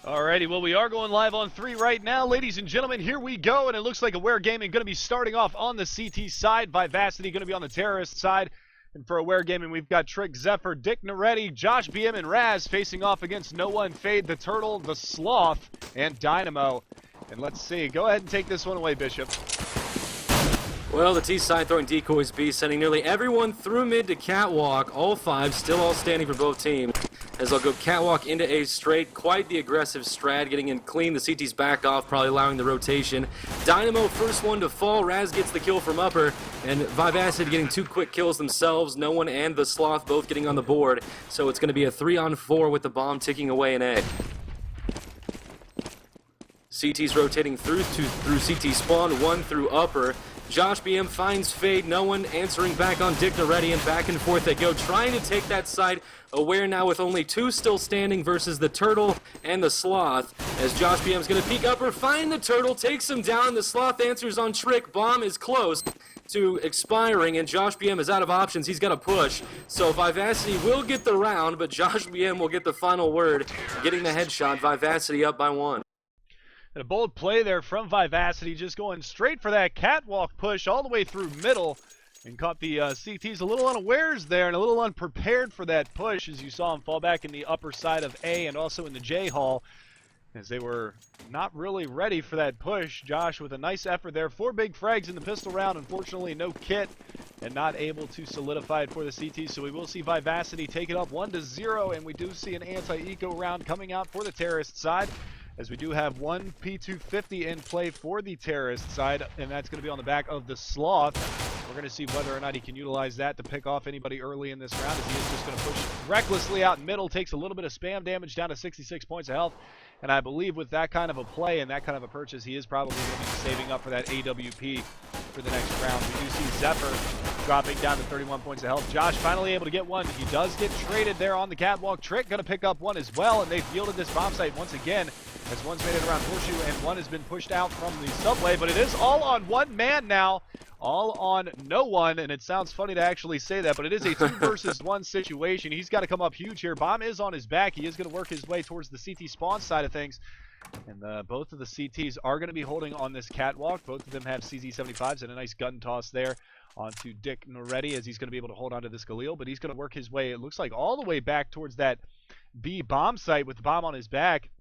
Alrighty, well, we are going live on 3 right now. Ladies and gentlemen, here we go, and it looks like Aware Gaming going to be starting off on the CT side. Vivacity going to be on the Terrorist side. And for Aware Gaming, we've got Trick, Zephyr, Dick Naretti, Josh BM, and Raz facing off against No One, Fade, the Turtle, the Sloth, and Dynamo. And let's see. Go ahead and take this one away, Bishop. Well, the T side throwing decoys B, sending nearly everyone through mid to Catwalk. All 5 still all standing for both teams. As they'll go Catwalk into A straight. Quite the aggressive strat, getting in clean. The CT's back off, probably allowing the rotation. Dynamo, first one to fall. Raz gets the kill from upper. And Vivacity getting 2 quick kills themselves. No One and the Sloth both getting on the board. So it's going to be a 3-on-4 with the bomb ticking away in A. CT's rotating through CT spawn, 1 through upper. Josh BM finds Fade, No One answering back on Dick Naretti, and back and forth they go, trying to take that side. Aware now with only 2 still standing versus the Turtle and the Sloth. As Josh BM's going to peek upper, find the Turtle, takes him down. The Sloth answers on Trick. Bomb is close to expiring, and Josh BM is out of options. He's got to push. So Vivacity will get the round, but Josh BM will get the final word, getting the headshot. Vivacity up by 1. And a bold play there from Vivacity, just going straight for that catwalk push all the way through middle, and caught the CTs a little unawares there and a little unprepared for that push, as you saw him fall back in the upper side of A and also in the J hall, as they were not really ready for that push. Josh with a nice effort there, 4 big frags in the pistol round, unfortunately no kit, and not able to solidify it for the CT, so we will see Vivacity take it up 1-0, and we do see an anti-eco round coming out for the Terrorist side, as we do have 1 P250 in play for the Terrorist side, and that's going to be on the back of the Sloth. We're going to see whether or not he can utilize that to pick off anybody early in this round, as he is just going to push recklessly out in middle, takes a little bit of spam damage down to 66 points of health, and I believe with that kind of a play and that kind of a purchase, he is probably going to be saving up for that AWP for the next round. We do see Zephyr dropping down to 31 points of health. Josh finally able to get one. He does get traded there on the catwalk. Trick going to pick up one as well, and they've yielded this bomb site once again, as one's made it around Horseshoe and one has been pushed out from the subway, but it is all on one man now. All on No One, and it sounds funny to actually say that, but it is a 2 versus 1 situation. He's got to come up huge here. Bomb is on his back. He is going to work his way towards the CT spawn side of things, and both of the CTs are going to be holding on this catwalk. Both of them have CZ75s and a nice gun toss there onto Dick Naretti, as he's going to be able to hold onto this Galil, but he's going to work his way, it looks like, all the way back towards that B bomb site with the bomb on his back.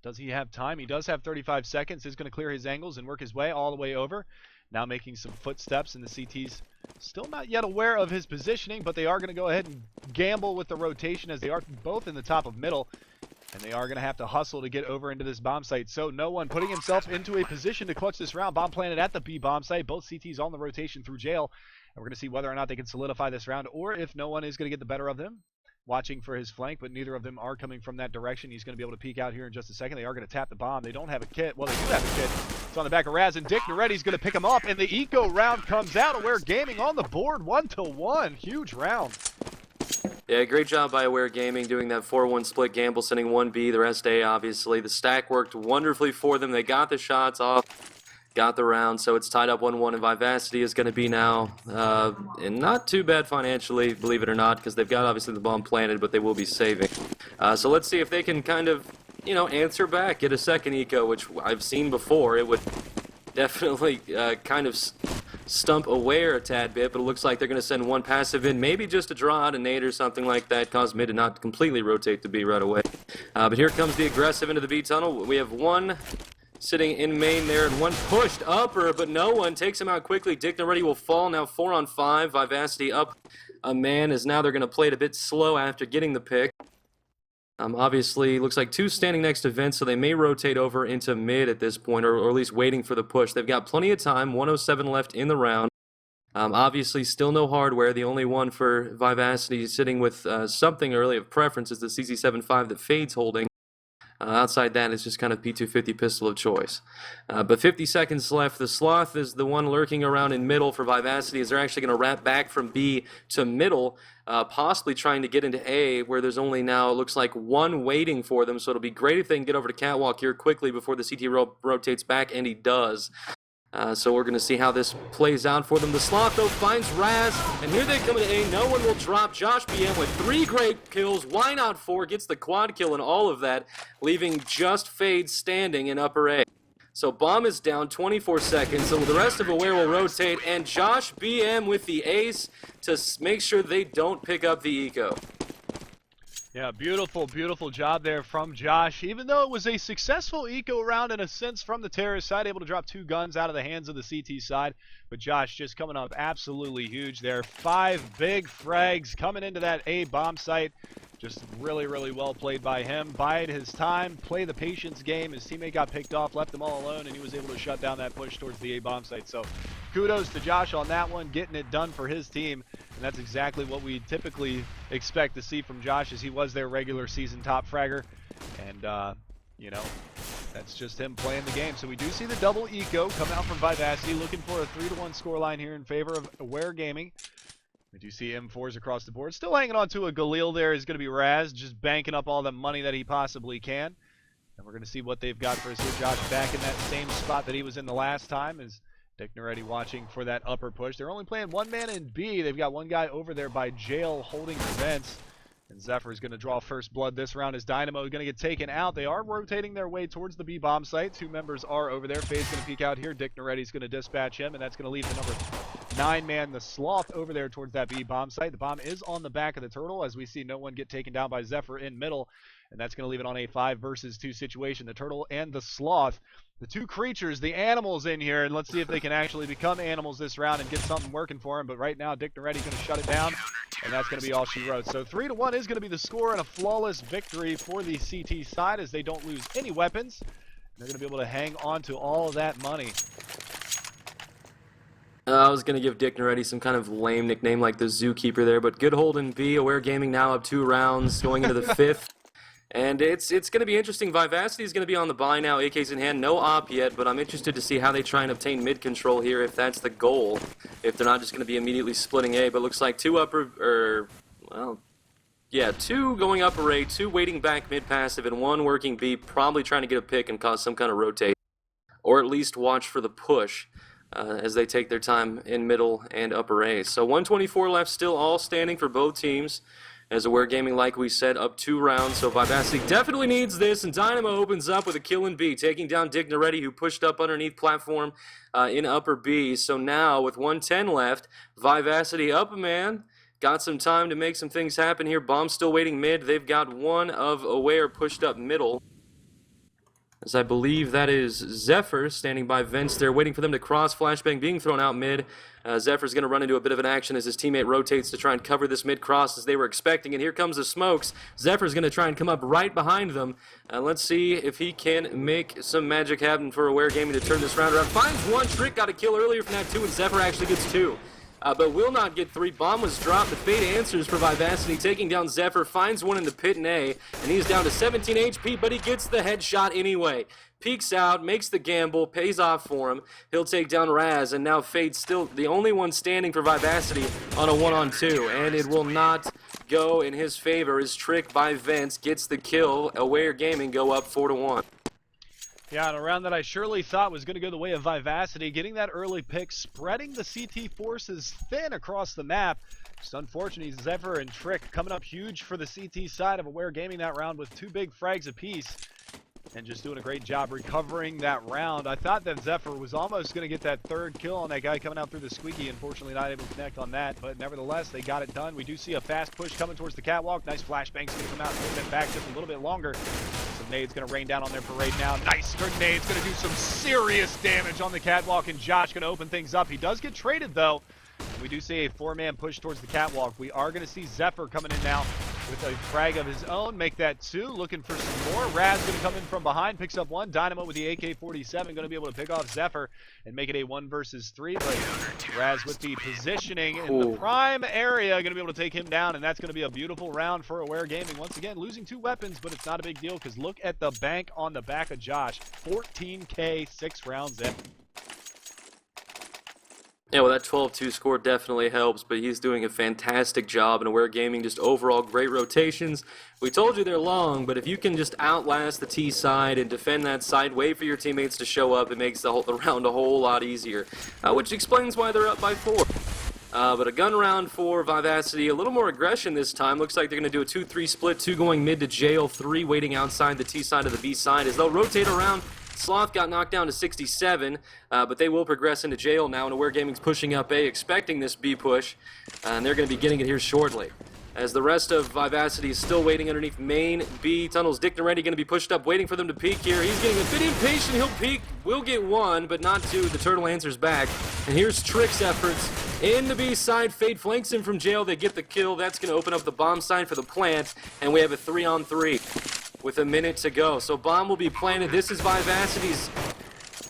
Does he have time? He does have 35 seconds. He's going to clear his angles and work his way all the way over. Now making some footsteps, and the CTs still not yet aware of his positioning, but they are going to go ahead and gamble with the rotation, as they are both in the top of middle, and they are going to have to hustle to get over into this bomb site. So No One putting himself into a position to clutch this round. Bomb planted at the B bomb site. Both CTs on the rotation through jail, and we're going to see whether or not they can solidify this round, or if No One is going to get the better of them. Watching for his flank, but neither of them are coming from that direction. He's going to be able to peek out here in just a second. They are going to tap the bomb. They don't have a kit. Well, they do have a kit. It's on the back of Raz, and Dick Naretti's going to pick him up, and the eco round comes out. Aware Gaming on the board, 1-1. Huge round. Yeah, great job by Aware Gaming doing that 4-1 split gamble, sending 1B, the rest A, obviously. The stack worked wonderfully for them. They got the shots off, got the round, so it's tied up 1-1, and Vivacity is going to be now and not too bad financially, believe it or not, because they've got obviously the bomb planted, but they will be saving. So let's see if they can kind of, answer back, get a second eco, which I've seen before. It would definitely kind of stump Aware a tad bit, but it looks like they're going to send 1 passive in, maybe just to draw out a nade or something like that, cause mid to not completely rotate the B right away. But here comes the aggressive into the B tunnel. We have 1 sitting in main there, and 1 pushed upper, but No One takes him out quickly. Dick Naretti will fall now, 4-on-5. Vivacity up a man, as now they're going to play it a bit slow after getting the pick. Obviously, looks like 2 standing next to Vince, so they may rotate over into mid at this point, or at least waiting for the push. They've got plenty of time, 1:07 left in the round. Obviously, still no hardware. The only one for Vivacity sitting with something early of preference is the CZ75 that Fade's holding. Outside that, it's just kind of P250 pistol of choice. But 50 seconds left. The Sloth is the one lurking around in middle for Vivacity, as they're actually going to wrap back from B to middle, possibly trying to get into A, where there's only now, it looks like, one waiting for them. So it'll be great if they can get over to Catwalk here quickly before the CT rotates back, and he does. So we're going to see how this plays out for them. The Sloth, though, finds Raz, and here they come into A. No one will drop. Josh BM with 3 great kills. Why not 4? Gets the quad kill and all of that, leaving just Fade standing in upper A. So Bomb is down 24 seconds, so the rest of Aware will rotate, and Josh BM with the ace to make sure they don't pick up the eco. Yeah, beautiful, beautiful job there from Josh. Even though it was a successful eco round in a sense from the terrorist side, able to drop 2 guns out of the hands of the CT side. But Josh just coming up absolutely huge there. 5 big frags coming into that A bomb site. Just really, really well played by him. Bide his time, play the patience game. His teammate got picked off, left him all alone, and he was able to shut down that push towards the A bomb site. So kudos to Josh on that one, getting it done for his team. And that's exactly what we typically expect to see from Josh, as he was their regular season top fragger. And, you know, that's just him playing the game. So we do see the double eco come out from Vivacity, looking for a 3-1 scoreline here in favor of Aware Gaming. We do see M4s across the board. Still hanging on to a Galil there is going to be Raz, just banking up all the money that he possibly can. And we're going to see what they've got for us here. Josh back in that same spot that he was in the last time, as Dick Naretti watching for that upper push. They're only playing 1 man in B. They've got 1 guy over there by Jail holding the vents. And Zephyr is going to draw first blood this round as Dynamo is going to get taken out. They are rotating their way towards the B bomb site. 2 members are over there. Fade's going to peek out here. Dick Naretti is going to dispatch him, and that's going to leave the number 9 man, the Sloth, over there towards that B bomb site. The bomb is on the back of the Turtle, as we see no one get taken down by Zephyr in middle. And that's going to leave it on a 5 versus 2 situation. The Turtle and the Sloth, the 2 creatures, the animals in here, and let's see if they can actually become animals this round and get something working for them. But right now, Dick Naretti's going to shut it down, and that's going to be all she wrote. So 3-1 is going to be the score, and a flawless victory for the CT side, as they don't lose any weapons. They're going to be able to hang on to all of that money. I was going to give Dick Naretti some kind of lame nickname like the Zookeeper there, but good hold in B. Aware Gaming now up 2 rounds, going into the 5th. And it's going to be interesting. Vivacity is going to be on the buy now, AKs in hand, no op yet, but I'm interested to see how they try and obtain mid control here, if that's the goal, if they're not just going to be immediately splitting A. But looks like 2 upper, well, yeah, 2 going upper A, 2 waiting back mid passive, and 1 working B, probably trying to get a pick and cause some kind of rotate, or at least watch for the push as they take their time in middle and upper A. So 124 left, still all standing for both teams. As Aware Gaming, like we said, up 2 rounds, so Vivacity definitely needs this, and Dynamo opens up with a kill in B, taking down Dick Naretti, who pushed up underneath platform in upper B. So now, with 110 left, Vivacity up a man, got some time to make some things happen here. Bomb still waiting mid. They've got 1 of Aware pushed up middle, as I believe that is Zephyr standing by vents there, waiting for them to cross. Flashbang being thrown out mid. Zephyr's going to run into a bit of an action as his teammate rotates to try and cover this mid cross as they were expecting. And here comes the smokes. Zephyr's going to try and come up right behind them. Let's see if he can make some magic happen for Aware Gaming to turn this round around. Finds 1. Trick got a kill earlier from that 2, and Zephyr actually gets 2. But will not get 3. Bomb was dropped. The Fade answers for Vivacity, taking down Zephyr, finds 1 in the pit in A, and he's down to 17 HP, but he gets the headshot anyway. Peeks out, makes the gamble, pays off for him. He'll take down Raz, and now Fade's still the only one standing for Vivacity on a 1-on-2, and it will not go in his favor. His Trick by Vents gets the kill. Aware Gaming go up 4-1. Yeah, and a round that I surely thought was going to go the way of Vivacity, getting that early pick, spreading the CT forces thin across the map. Just unfortunately, Zephyr and Trick coming up huge for the CT side of Aware Gaming that round with 2 big frags apiece. And just doing a great job recovering that round. I thought that Zephyr was almost going to get that 3rd kill on that guy coming out through the squeaky. Unfortunately, not able to connect on that. But nevertheless, they got it done. We do see a fast push coming towards the catwalk. Nice flashbang's going to come out and hold them back just a little bit longer. Some nades going to rain down on their parade now. Nice grenade's going to do some serious damage on the catwalk. And Josh going to open things up. He does get traded, though. And we do see a 4-man push towards the catwalk. We are going to see Zephyr coming in now with a frag of his own, make that 2, looking for some more. Raz going to come in from behind, picks up 1. Dynamo with the AK-47 going to be able to pick off Zephyr and make it a 1 versus 3, but Raz with the positioning in the prime area going to be able to take him down, and that's going to be a beautiful round for Aware Gaming. Once again, losing 2 weapons, but it's not a big deal because look at the bank on the back of Josh. 14K, 6 rounds in. Yeah, well, that 12-2 score definitely helps, but he's doing a fantastic job, and Aware Gaming just overall great rotations. We told you they're long, but if you can just outlast the T side and defend that side, wait for your teammates to show up, it makes the round a whole lot easier, which explains why they're up by 4. But a gun round for Vivacity, a little more aggression this time. Looks like they're going to do a 2-3 split, 2 going mid to jail, 3 waiting outside the T side of the B side as they'll rotate around. Sloth got knocked down to 67, but they will progress into jail now, and Aware Gaming's pushing up A, expecting this B push, and they're going to be getting it here shortly. As the rest of Vivacity is still waiting underneath main B tunnels, Dick Naretti going to be pushed up, waiting for them to peek here. He's getting a bit impatient. He'll peek, will get 1, but not 2. The Turtle answers back, and here's Trick's efforts in the B side. Fade flanks him from jail. They get the kill. That's going to open up the bomb sign for the plant, and we have a 3-on-3. With a minute to go. So bomb will be planted. This is Vivacity's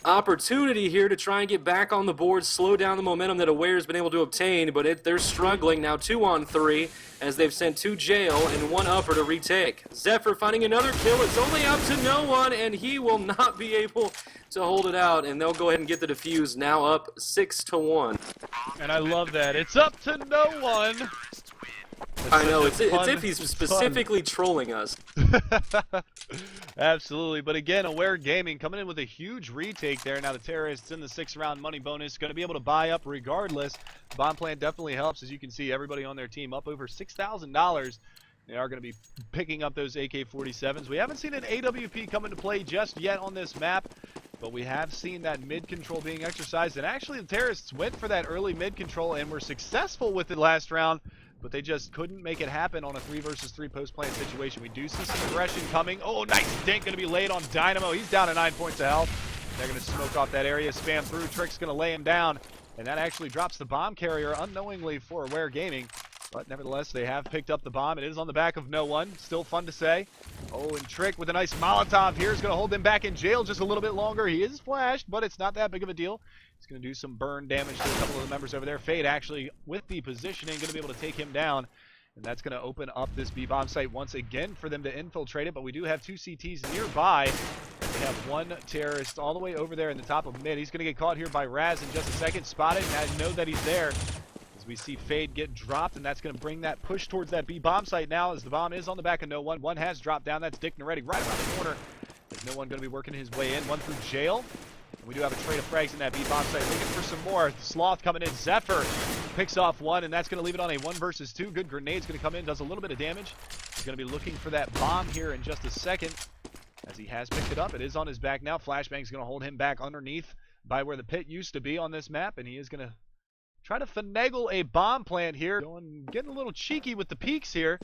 opportunity here to try and get back on the board, slow down the momentum that Aware has been able to obtain, but they're struggling now. 2-on-3 as they've sent 2 jail and 1 upper to retake. Zephyr finding another kill. It's only up to no one, and he will not be able to hold it out, and they'll go ahead and get the defuse, now up 6-1. And I love that. It's up to no one. I know, it's if he's specifically trolling us. Absolutely, but again, Aware Gaming coming in with a huge retake there. Now the Terrorists in the 6th-round money bonus, going to be able to buy up regardless. Bomb plant definitely helps. As you can see, everybody on their team up over $6,000. They are going to be picking up those AK-47s. We haven't seen an AWP come into play just yet on this map, but we have seen that mid control being exercised. And actually, the Terrorists went for that early mid control and were successful with it last round, but they just couldn't make it happen on a 3 versus 3 post-plant situation. We do see some aggression coming. Oh, nice dink going to be laid on Dynamo. He's down to 9 points of health. They're going to smoke off that area, spam through. Trick's going to lay him down, and that actually drops the bomb carrier unknowingly for Aware Gaming. But nevertheless, they have picked up the bomb. It is on the back of no one. Still fun to say. Oh, and Trick with a nice Molotov here is going to hold them back in jail just a little bit longer. He is flashed, but it's not that big of a deal. He's going to do some burn damage to a couple of the members over there. Fade actually, with the positioning, going to be able to take him down. And that's going to open up this B-bomb site once again for them to infiltrate it. But we do have 2 CTs nearby. We have 1 terrorist all the way over there in the top of mid. He's going to get caught here by Raz in just a second. Spotted, and I know that he's there. As we see Fade get dropped, and that's going to bring that push towards that B-bomb site now, as the bomb is on the back of no one. 1 has dropped down. That's Dick Naretti right around the corner. There's no one going to be working his way in. 1 through jail. We do have a trade of frags in that B-bomb site. Looking for some more. Sloth coming in. Zephyr picks off 1, and that's going to leave it on a 1 versus 2. Good grenade's going to come in. Does a little bit of damage. He's going to be looking for that bomb here in just a second. As he has picked it up. It is on his back now. Flashbang's going to hold him back underneath by where the pit used to be on this map. And he is going to try to finagle a bomb plant here. Getting a little cheeky with the peaks here.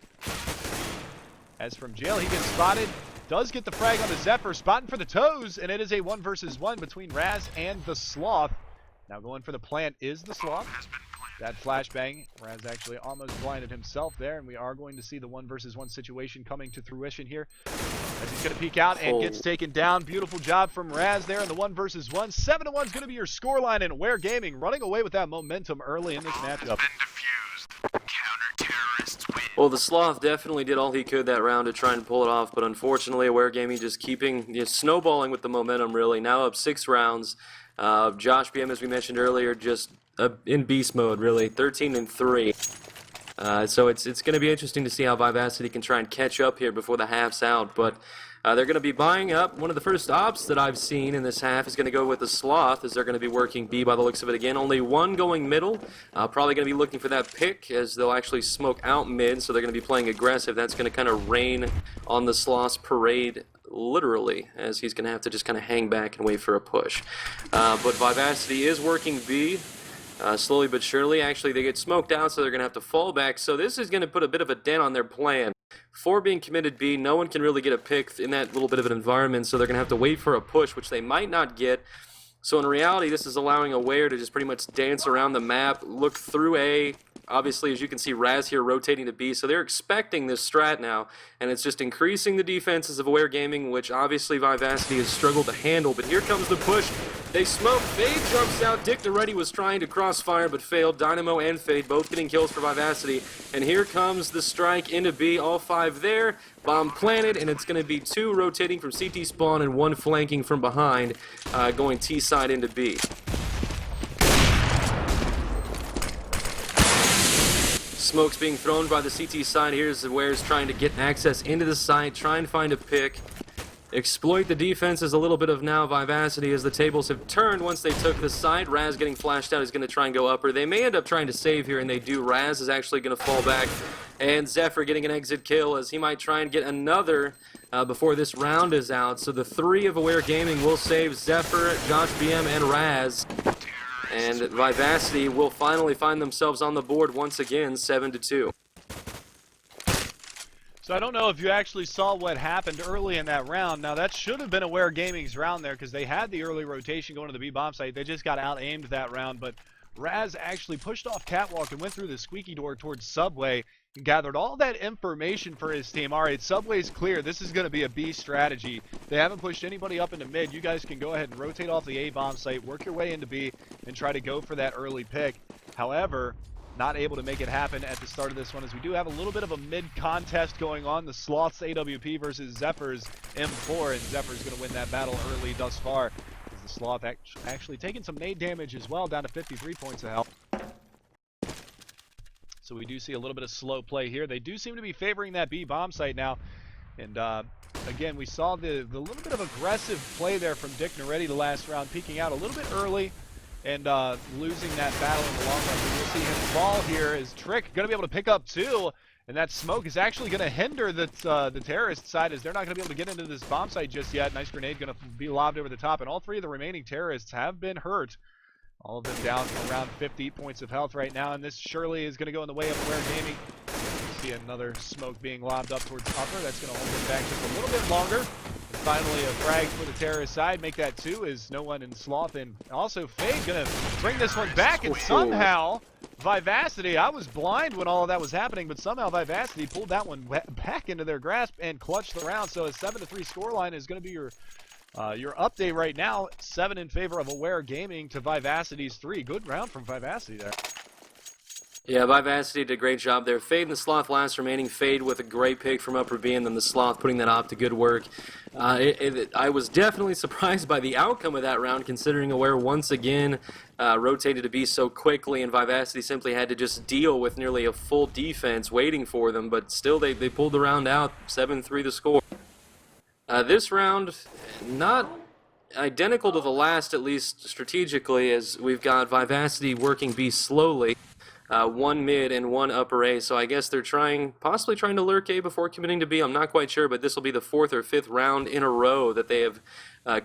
As from jail, he gets spotted. Does get the frag on the Zephyr, spotting for the toes, and it is a 1 versus 1 between Raz and the Sloth. Now going for the plant is the Sloth. That flashbang, Raz actually almost blinded himself there, and we are going to see the 1 versus 1 situation coming to fruition here. As he's going to peek out and gets taken down. Beautiful job from Raz there in the 1 versus 1. 7-1 is going to be your scoreline, and Aware Gaming running away with that momentum early in this matchup. Well, the Sloth definitely did all he could that round to try and pull it off, but unfortunately, Aware Gaming just keeping, snowballing with the momentum, really. Now up 6 rounds. Josh BM, as we mentioned earlier, just in beast mode, really. 13-3. So it's going to be interesting to see how Vivacity can try and catch up here before the half's out, but they're going to be buying up. One of the first ops that I've seen in this half is going to go with the Sloth, as they're going to be working B by the looks of it again. Only 1 going middle. Probably going to be looking for that pick, as they'll actually smoke out mid, so they're going to be playing aggressive. That's going to kind of rain on the Sloth's parade, literally, as he's going to have to just kind of hang back and wait for a push. But Vivacity is working B. Slowly but surely. Actually, they get smoked out, so they're going to have to fall back. So this is going to put a bit of a dent on their plan. 4 being committed B, no one can really get a pick in that little bit of an environment, so they're going to have to wait for a push, which they might not get. So in reality, this is allowing Aware to just pretty much dance around the map, look through A, Obviously, as you can see, Raz here rotating to B, so they're expecting this strat now, and it's just increasing the defenses of Aware Gaming, which obviously Vivacity has struggled to handle. But here comes the push. They smoke. Fade jumps out. Dick Naretti was trying to crossfire but failed. Dynamo and Fade both getting kills for Vivacity. And here comes the strike into B. All 5 there. Bomb planted, and it's going to be 2 rotating from CT spawn and 1 flanking from behind, going T side into B. Smoke's being thrown by the CT side. Here's Aware's trying to get access into the site, try and find a pick. Exploit the defenses a little bit of now Vivacity as the tables have turned once they took the site. Raz getting flashed out is going to try and go upper. They may end up trying to save here, and they do. Raz is actually going to fall back. And Zephyr getting an exit kill as he might try and get another before this round is out. So the 3 of Aware Gaming will save Zephyr, Josh BM, and Raz. And Vivacity will finally find themselves on the board once again, 7-2. So I don't know if you actually saw what happened early in that round. Now that should have been Aware Gaming's round there because they had the early rotation going to the B bomb site. They just got out-aimed that round, but Raz actually pushed off Catwalk and went through the squeaky door towards Subway and gathered all that information for his team. All right, Subway's clear. This is going to be a B strategy. They haven't pushed anybody up into mid. You guys can go ahead and rotate off the A bomb site, work your way into B, and try to go for that early pick. However, not able to make it happen at the start of this one, as we do have a little bit of a mid-contest going on. The Sloth's AWP versus Zephyr's M4, and Zephyr's going to win that battle early thus far. As the Sloth actually taking some nade damage as well, down to 53 points of health. So we do see a little bit of slow play here. They do seem to be favoring that B bomb site now. And again, we saw the little bit of aggressive play there from Dick Naretti the last round, peeking out a little bit early and losing that battle in the long run. We'll see him fall here. Is Trick going to be able to pick up 2? And that smoke is actually going to hinder the terrorist side, as they're not going to be able to get into this bomb site just yet. Nice grenade going to be lobbed over the top, and all 3 of the remaining terrorists have been hurt. All of them down around 50 points of health right now, and this surely is going to go in the way of Aware Gaming. See another smoke being lobbed up towards upper. That's going to hold them back just a little bit longer. And finally, a frag for the terrorist side. Make that 2 is no one in Sloth. And also, Fade going to bring this one back, and somehow Vivacity, I was blind when all of that was happening, but somehow Vivacity pulled that one back into their grasp and clutched the round. So a 7-3 scoreline is going to be your update right now. 7 in favor of Aware Gaming to Vivacity's 3. Good round from Vivacity there. Yeah, Vivacity did a great job there. Fade and the Sloth last remaining. Fade with a great pick from upper B, and then the Sloth putting that op to good work. I was definitely surprised by the outcome of that round, considering Aware once again rotated to B so quickly, and Vivacity simply had to just deal with nearly a full defense waiting for them, but still they pulled the round out. 7-3 the score. This round, not identical to the last, at least strategically, as we've got Vivacity working B slowly. 1 mid and 1 upper A, so I guess they're possibly trying to lurk A before committing to B. I'm not quite sure, but this will be the 4th or 5th round in a row that they have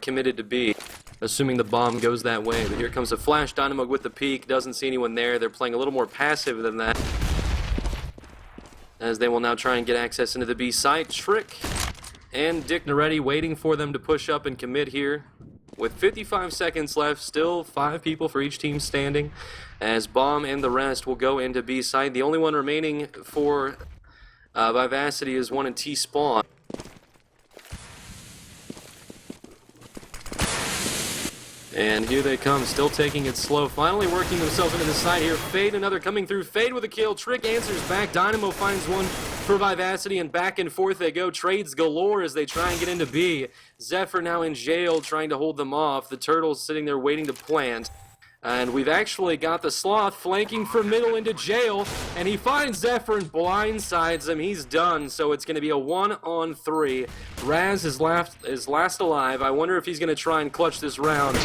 committed to B, assuming the bomb goes that way. But here comes a flash. Dynamo with the peek, doesn't see anyone there. They're playing a little more passive than that, as they will now try and get access into the B site. Trick and Dick Naretti waiting for them to push up and commit here. With 55 seconds left, still 5 people for each team standing, as Bomb and the rest will go into B site. The only one remaining for Vivacity is one in T spawn. And here they come, still taking it slow, finally working themselves into the side here. Fade, another coming through. Fade with a kill. Trick answers back. Dynamo finds one for Vivacity, and back and forth they go. Trades galore as they try and get into B. Zephyr now in jail, trying to hold them off. The Turtle's sitting there waiting to plant. And we've actually got the Sloth flanking from middle into jail, and he finds Zephyr and blindsides him. He's done, so it's going to be a 1-on-3. Raz is last alive. I wonder if he's going to try and clutch this round.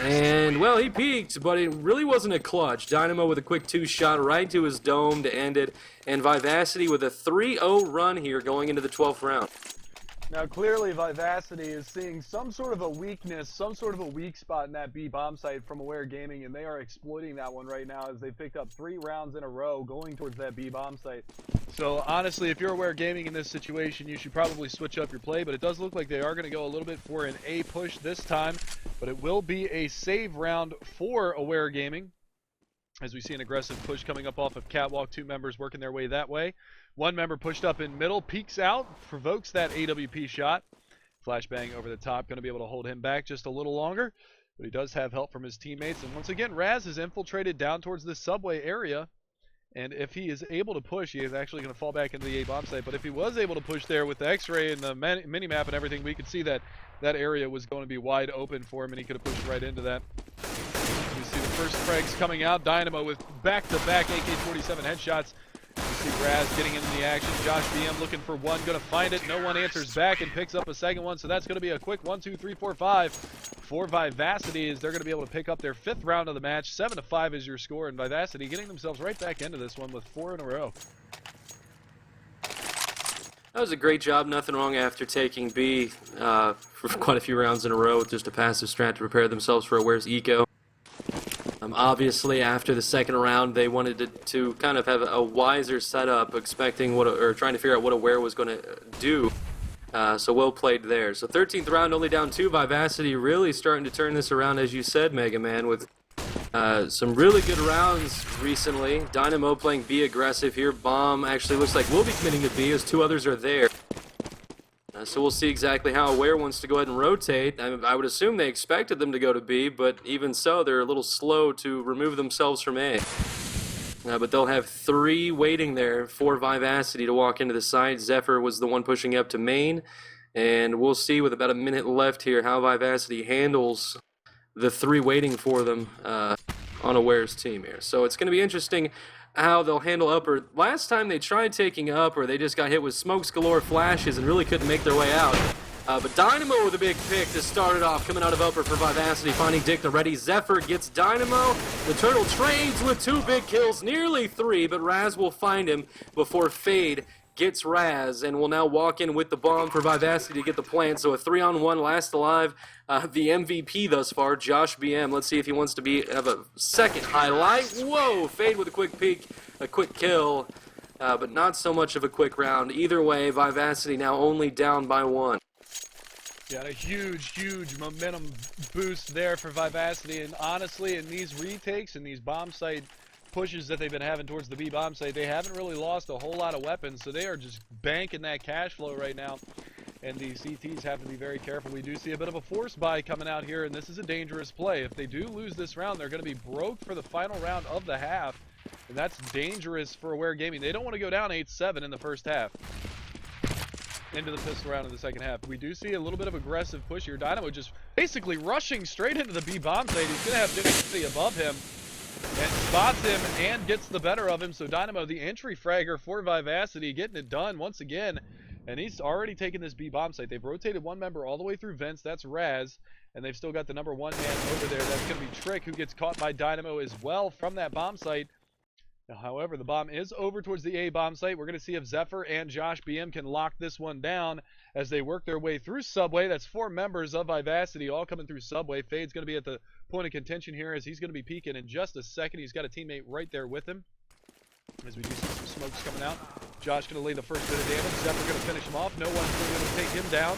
And, well, he peeked, but it really wasn't a clutch. Dynamo with a quick 2-shot right to his dome to end it, and Vivacity with a 3-0 run here going into the 12th round. Now, clearly, Vivacity is seeing some sort of a weakness, some sort of a weak spot in that B bomb site from Aware Gaming, and they are exploiting that one right now as they picked up 3 rounds in a row going towards that B bomb site. So, honestly, if you're Aware Gaming in this situation, you should probably switch up your play, but it does look like they are going to go a little bit for an A push this time, but it will be a save round for Aware Gaming. as we see an aggressive push coming up off of Catwalk. 2 members working their way that way. 1 member pushed up in middle, peeks out, provokes that AWP shot. Flashbang over the top, going to be able to hold him back just a little longer. But he does have help from his teammates. And once again, Raz is infiltrated down towards this subway area. And if he is able to push, he is actually going to fall back into the A bomb site. But if he was able to push there with the X-ray and the mini-map and everything, we could see that that area was going to be wide open for him, and he could have pushed right into that. You see the first frags coming out. Dynamo with back-to-back AK-47 headshots. You see Raz getting into the action. Josh BM looking for one, going to find it. No one answers back and picks up a second one. So that's going to be a quick 1, 2, 3, 4, 5 for Vivacity, as they're going to be able to pick up their 5th round of the match. 7-5 is your score, and Vivacity getting themselves right back into this one with 4 in a row. That was a great job. Nothing wrong after taking B for quite a few rounds in a row with just a passive strat to prepare themselves for a Where's Eco. Obviously, after the second round, they wanted to kind of have a wiser setup, expecting or trying to figure out what a Where was going to do. So well played there. So 13th round, only down 2. Vivacity really starting to turn this around, as you said, Mega Man, with some really good rounds recently. Dynamo playing B aggressive here. Bomb actually looks like we'll be committing to B, as 2 others are there. So we'll see exactly how Aware wants to go ahead and rotate. I would assume they expected them to go to B, but even so, they're a little slow to remove themselves from A. But they'll have 3 waiting there for Vivacity to walk into the site. Zephyr was the one pushing up to main, and we'll see with about a minute left here how Vivacity handles the 3 waiting for them on Aware's team here. So it's going to be interesting how they'll handle Upper. Last time they tried taking Upper, they just got hit with smokes galore, flashes, and really couldn't make their way out. But Dynamo with a big pick to start it off, coming out of Upper for Vivacity, finding Dick already. Zephyr gets Dynamo. The Turtle trades with 2 big kills, nearly 3, but Raz will find him before Fade gets Raz, and will now walk in with the bomb for Vivacity to get the plant. So a 3-on-1 last alive. The MVP thus far, Josh BM. Let's see if he wants to have a second highlight. Whoa! Fade with a quick peek, a quick kill, but not so much of a quick round. Either way, Vivacity now only down by 1. Got a huge momentum boost there for Vivacity, and honestly, in these retakes and these bomb site pushes that they've been having towards the B bomb site, they haven't really lost a whole lot of weapons, so they are just banking that cash flow right now. And the CTs have to be very careful. We do see a bit of a force buy coming out here, and this is a dangerous play. If they do lose this round, they're going to be broke for the final round of the half, and that's dangerous for Aware Gaming. They don't want to go down 8-7 in the first half into the pistol round in the second half. We do see a little bit of aggressive push here. Dynamo just basically rushing straight into the B bomb site. He's going to have Vivacity above him, and spots him and gets the better of him. So Dynamo, the entry fragger for Vivacity, getting it done once again. And he's already taken this B bomb site. They've rotated 1 member all the way through vents. That's Raz. And they've still got the number 1 man over there. That's going to be Trick, who gets caught by Dynamo as well from that bomb site. However, the bomb is over towards the A bomb site. We're going to see if Zephyr and Josh BM can lock this one down as they work their way through Subway. That's 4 members of Vivacity all coming through Subway. Fade's going to be at the point of contention here, as he's going to be peeking in just a second. He's got a teammate right there with him, as we do see some smokes coming out. Josh going to lay the first bit of damage. Zephyr going to finish him off. No one's going to take him down.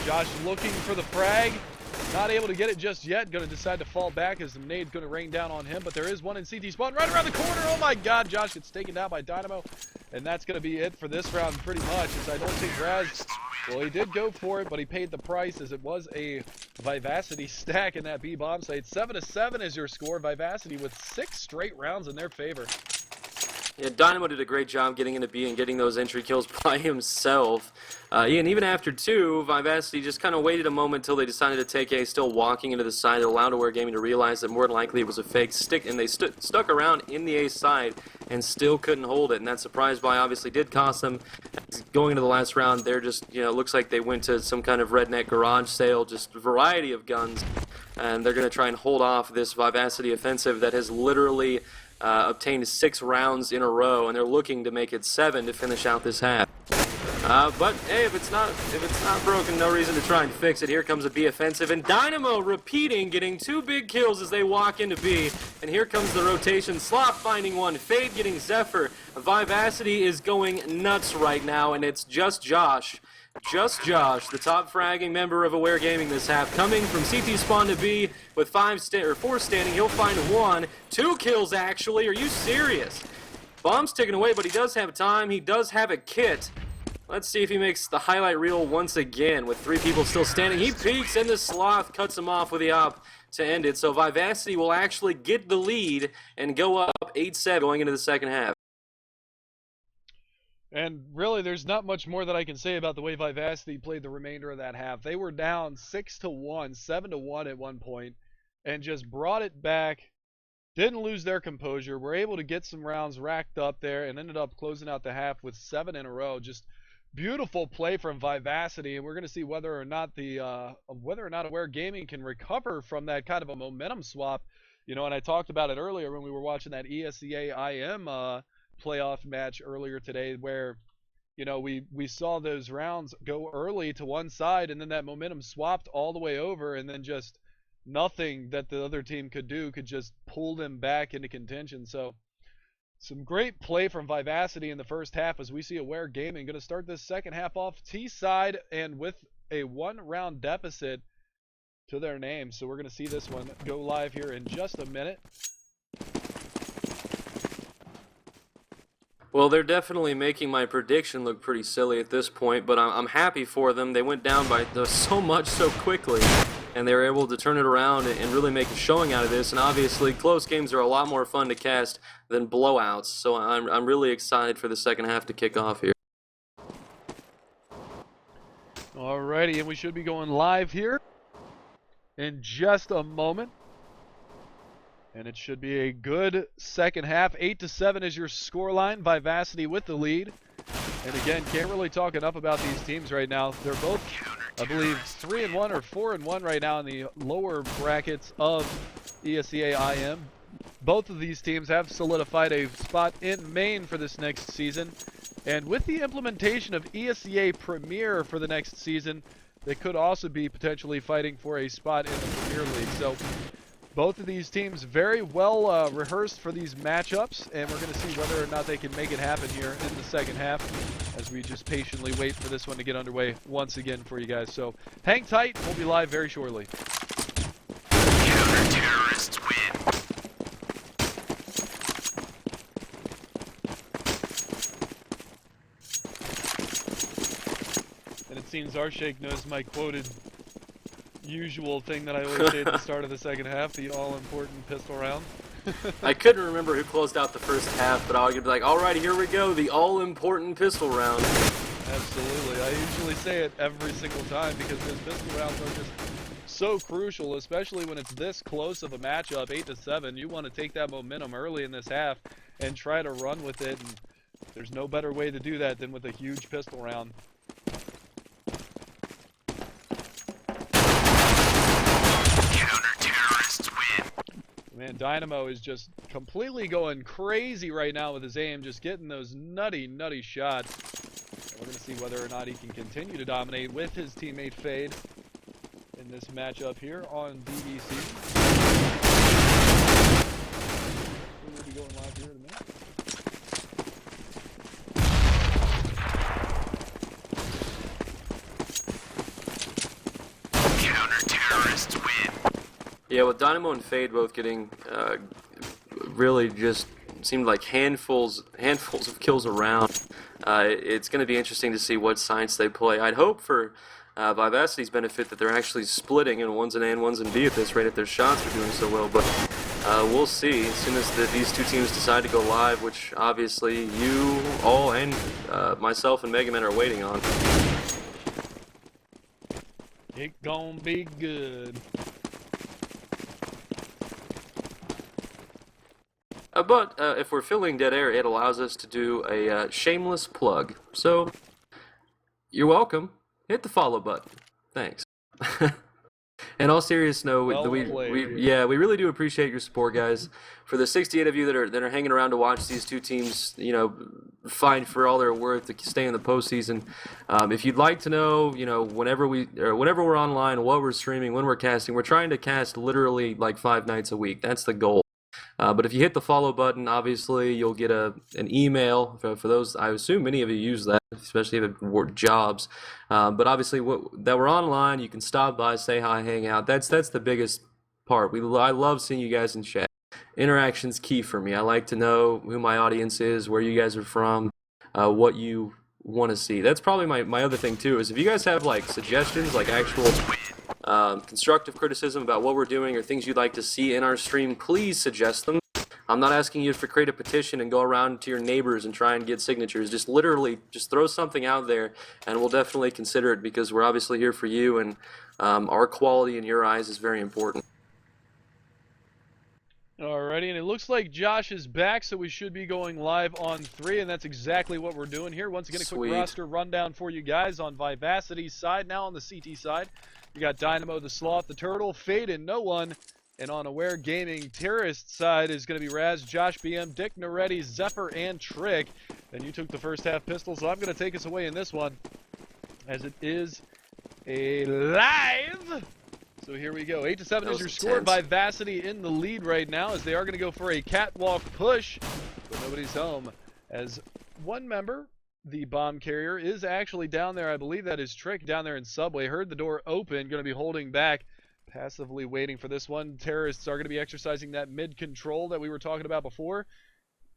Josh looking for the frag. Not able to get it just yet. Going to decide to fall back as the nade's going to rain down on him. But there is one in CT spawn right around the corner. Oh my god, Josh gets taken down by Dynamo. And that's going to be it for this round pretty much, as I don't think Raz, well, he did go for it, but he paid the price, as it was a Vivacity stack in that B bomb site. 7-7 is your score. Vivacity with 6 straight rounds in their favor. Yeah, Dynamo did a great job getting into B and getting those entry kills by himself. And even after 2, Vivacity just kind of waited a moment until they decided to take A, still walking into the side. It allowed Aware Gaming to realize that more than likely it was a fake stick, and they stuck around in the A side and still couldn't hold it. And that surprise buy obviously did cost them. Going into the last round, they're just, looks like they went to some kind of redneck garage sale, just a variety of guns. And they're going to try and hold off this Vivacity offensive that has literally obtained 6 rounds in a row, and they're looking to make it 7 to finish out this half. But hey, if it's not broken, no reason to try and fix it. Here comes a B offensive, and Dynamo repeating, getting 2 big kills as they walk into B. And here comes the rotation. Slop finding one. Fade getting Zephyr. Vivacity is going nuts right now, and it's just Josh Just Josh, the top fragging member of Aware Gaming this half, coming from CT spawn to B with 4 standing. He'll find 1. 2 kills, actually. Are you serious? Bomb's ticking away, but he does have time. He does have a kit. Let's see if he makes the highlight reel once again with 3 people still standing. He peeks, and the Sloth cuts him off with the op to end it. So Vivacity will actually get the lead and go up 8-7 going into the second half. And really, there's not much more that I can say about the way Vivacity played the remainder of that half. They were down 6-1, 7-1 at one point, and just brought it back. Didn't lose their composure. Were able to get some rounds racked up there, and ended up closing out the half with 7 in a row. Just beautiful play from Vivacity, and we're going to see whether or not Aware Gaming can recover from that kind of a momentum swap. You know, and I talked about it earlier when we were watching that ESEA-IM playoff match earlier today, where, you know, we saw those rounds go early to one side, and then that momentum swapped all the way over, and then just nothing that the other team could do could just pull them back into contention. So some great play from Vivacity in the first half as we see Aware Gaming going to start this second half off T side and with a 1-round deficit to their name. So we're going to see this one go live here in just a minute. Well, they're definitely making my prediction look pretty silly at this point, but I'm happy for them. They went down by so much so quickly, and they were able to turn it around and really make a showing out of this. And obviously, close games are a lot more fun to cast than blowouts, so I'm really excited for the second half to kick off here. Alrighty, and we should be going live here in just a moment. And it should be a good second half. 8-7 is your scoreline. Vivacity with the lead. And again, can't really talk enough about these teams right now. They're both, I believe, 3-1 or 4-1 right now in the lower brackets of ESEA-IM. Both of these teams have solidified a spot in main for this next season. And with the implementation of ESEA Premier for the next season, they could also be potentially fighting for a spot in the Premier League. So both of these teams very well rehearsed for these matchups, and we're going to see whether or not they can make it happen here in the second half as we just patiently wait for this one to get underway once again for you guys. So hang tight. We'll be live very shortly. Counter-terrorists win. And it seems Arshake knows my quoted usual thing that I always say at the start of the second half, the all-important pistol round. I couldn't remember who closed out the first half, but I would be like, alright, here we go, the all-important pistol round. Absolutely. I usually say it every single time because those pistol rounds are just so crucial, especially when it's this close of a matchup, 8-7. You want to take that momentum early in this half and try to run with it, and there's no better way to do that than with a huge pistol round. Man, Dynamo is just completely going crazy right now with his aim, just getting those nutty shots. And we're going to see whether or not he can continue to dominate with his teammate Fade in this matchup here on BBC. We'll be going live here in a minute. Counter-terrorists win. Yeah, with Dynamo and Fade both getting really just seemed like handfuls of kills around, it's going to be interesting to see what science they play. I'd hope for Vivacity's benefit that they're actually splitting, and one's an A and one's an B at this rate if their shots are doing so well, but we'll see as soon as these two teams decide to go live, which obviously you all and myself and Mega Man are waiting on. It gonna be good. But if we're filling dead air, it allows us to do a shameless plug. So, you're welcome. Hit the follow button. Thanks. In all seriousness, no, we really do appreciate your support, guys. For the 68 of you that are hanging around to watch these two teams, you know, fight for all they're worth to stay in the postseason. If you'd like to know, you know, whenever we're online, what we're streaming, when we're casting, we're trying to cast literally like 5 nights a week. That's the goal. But if you hit the follow button, obviously you'll get an email for those. I assume many of you use that, especially if it work jobs. But obviously, that we're online, you can stop by, say hi, hang out. That's the biggest part. I love seeing you guys in chat. Interaction's key for me. I like to know who my audience is, where you guys are from, what you want to see. That's probably my other thing too, is if you guys have like suggestions, like actual constructive criticism about what we're doing or things you'd like to see in our stream, please suggest them. I'm not asking you to create a petition and go around to your neighbors and try and get signatures. Just literally just throw something out there and we'll definitely consider it, because we're obviously here for you, and our quality in your eyes is very important. Alrighty, and it looks like Josh is back, so we should be going live on 3, and that's exactly what we're doing here. Once again, a quick roster rundown for you guys on Vivacity's side. Now on the CT side, you got Dynamo, the Sloth, the Turtle, Fade, and No One. And on Aware Gaming Terrorist side is going to be Raz, Josh BM, Dick Noretti, Zephyr, and Trick. And you took the first half pistol, so I'm going to take us away in this one, as it is a live. So here we go. 8-7 is your score. Vivacity in the lead right now, as they are going to go for a catwalk push, but nobody's home. As one member, the bomb carrier, is actually down there. I believe that is Trick down there in Subway. Heard the door open, going to be holding back, passively waiting for this one. Terrorists are going to be exercising that mid control that we were talking about before.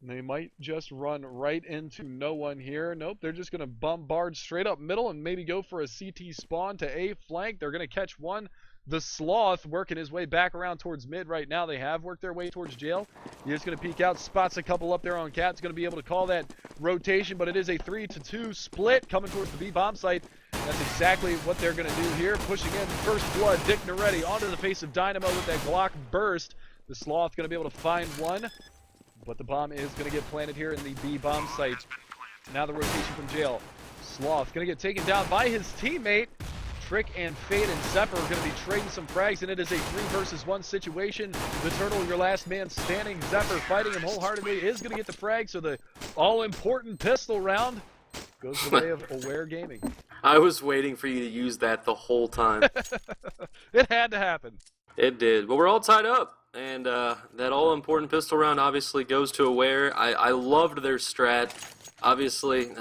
They might just run right into No One here. Nope, they're just going to bombard straight up middle and maybe go for a CT spawn to A flank. They're going to catch one. The Sloth working his way back around towards mid right now. They have worked their way towards jail. He's going to peek out, spots a couple up there on Cat's going to be able to call that rotation, but it is a 3-2 split coming towards the B bomb site. That's exactly what they're going to do here. Pushing in first blood, Dick Noretti onto the face of Dynamo with that Glock burst. The Sloth going to be able to find one, but the bomb is going to get planted here in the B bomb site. Now the rotation from jail. Sloth going to get taken down by his teammate. Trick and Fade and Zephyr are going to be trading some frags, and it is a 3 versus 1 situation. The Turtle, your last man standing. Zephyr fighting him wholeheartedly, is going to get the frag, so the all-important pistol round goes the way of Aware Gaming. I was waiting for you to use that the whole time. It had to happen. It did. But we're all tied up, and that all-important pistol round obviously goes to Aware. I loved their strat. Obviously,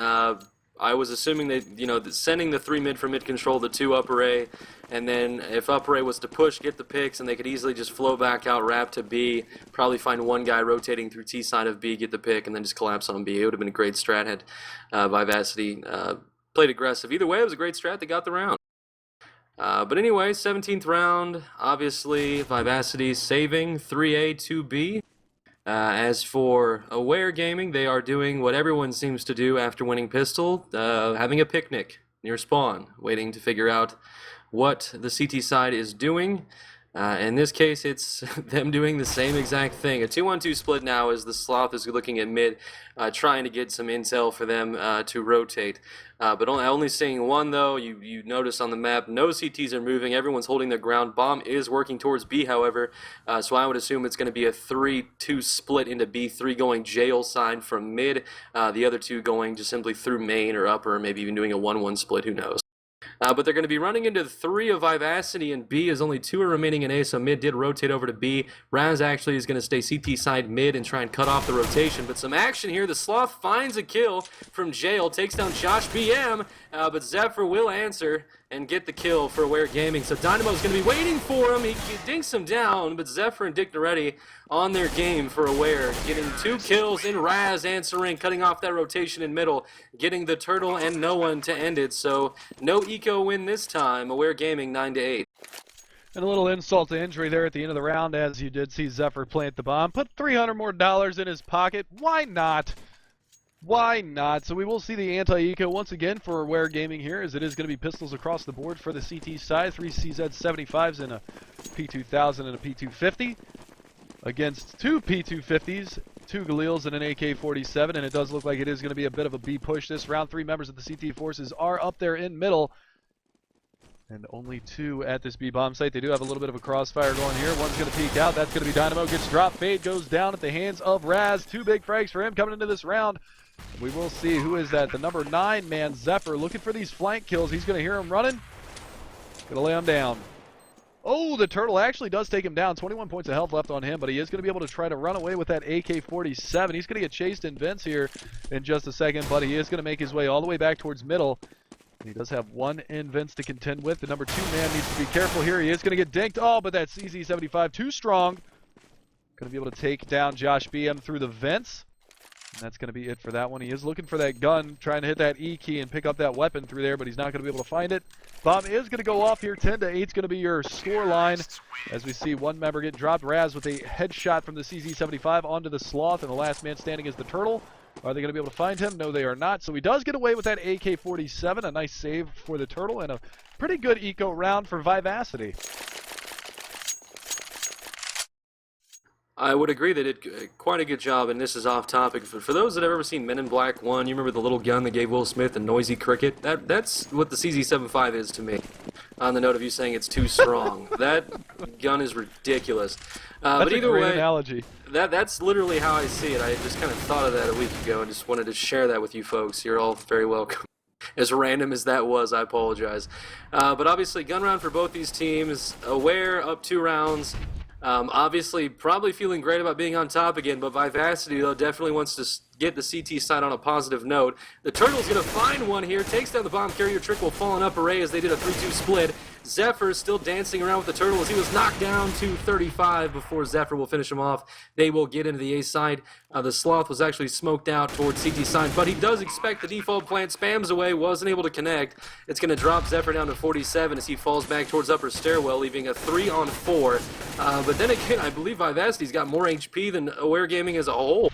I was assuming that, sending the 3 mid for mid control, the 2 upper A, and then if upper A was to push, get the picks, and they could easily just flow back out, wrap to B, probably find one guy rotating through T side of B, get the pick, and then just collapse on B. It would have been a great strat had Vivacity played aggressive. Either way, it was a great strat. They got the round. But anyway, 17th round, obviously Vivacity saving 3A, 2B. As for Aware Gaming, they are doing what everyone seems to do after winning Pistol, having a picnic near spawn, waiting to figure out what the CT side is doing. In this case, it's them doing the same exact thing. A 2-1-2 split now as the Sloth is looking at mid, trying to get some intel for them to rotate. But only seeing one, though. You notice on the map, no CTs are moving. Everyone's holding their ground. Bomb is working towards B, however. So I would assume it's going to be a 3-2 split into B3 going jail side from mid. The other 2 going just simply through main or upper, maybe even doing a 1-1 split. Who knows? But they're going to be running into 3 of Vivacity and B, as only 2 are remaining in A, so mid did rotate over to B. Raz actually is going to stay CT side mid and try and cut off the rotation. But some action here. The Sloth finds a kill from jail, takes down Josh BM, but Zephyr will answer and get the kill for Aware Gaming. So Dynamo's going to be waiting for him. He dinks him down, but Zephyr and Dick Noretti on their game for Aware, getting 2 kills in Raz answering, cutting off that rotation in middle, getting the Turtle and No One to end it. So no eco win this time. Aware Gaming 9-8. And a little insult to injury there at the end of the round, as you did see Zephyr plant the bomb. Put $300 more in his pocket. Why not? Why not? So we will see the anti-eco once again for Aware Gaming here, as it is going to be pistols across the board for the CT side. 3 CZ75s and a P2000 and a P250 against 2 P250s, 2 Galils and an AK-47, and it does look like it is going to be a bit of a B push this round. 3 members of the CT forces are up there in middle, and only 2 at this B bomb site. They do have a little bit of a crossfire going here. One's going to peek out. That's going to be Dynamo. Gets dropped. Fade goes down at the hands of Raz. 2 big frags for him coming into this round. We will see who is that. The number 9 man, Zephyr, looking for these flank kills. He's going to hear him running. Going to lay him down. Oh, the Turtle actually does take him down. 21 points of health left on him, but he is going to be able to try to run away with that AK-47. He's going to get chased in Vince here in just a second, but he is going to make his way all the way back towards middle. He does have one in Vince to contend with. The number 2 man needs to be careful here. He is going to get dinked. Oh, but that CZ75 too strong. Going to be able to take down Josh BM through the vents. And that's going to be it for that one. He is looking for that gun, trying to hit that E key and pick up that weapon through there, but he's not going to be able to find it. Bomb is going to go off here. 10-8 is going to be your score line. As we see one member get dropped. Raz with a headshot from the CZ75 onto the Sloth, and the last man standing is the Turtle. Are they going to be able to find him? No, they are not. So he does get away with that AK-47. A nice save for the Turtle, and a pretty good eco round for Vivacity. I would agree they did quite a good job, and this is off topic. For those that have ever seen Men in Black 1, you remember the little gun that gave Will Smith the noisy cricket? That's what the CZ75 is to me, on the note of you saying it's too strong. That gun is ridiculous. But either way, analogy. That's literally how I see it. I just kind of thought of that a week ago and just wanted to share that with you folks. You're all very welcome. As random as that was, I apologize. But obviously, gun round for both these teams. Aware up 2 rounds. Obviously, probably feeling great about being on top again, but Vivacity, though, definitely wants to get the CT side on a positive note. The Turtle's going to find one here, takes down the bomb carrier. Trick will fall in upper A as they did a 3-2 split. Zephyr still dancing around with the Turtle as he was knocked down to 35 before Zephyr will finish him off. They will get into the A side. The Sloth was actually smoked out towards CT side, but he does expect the default plant, spams away, wasn't able to connect. It's going to drop Zephyr down to 47 as he falls back towards upper stairwell, leaving a 3-on-4. But then again, I believe Vivacity's got more HP than Aware Gaming as a whole.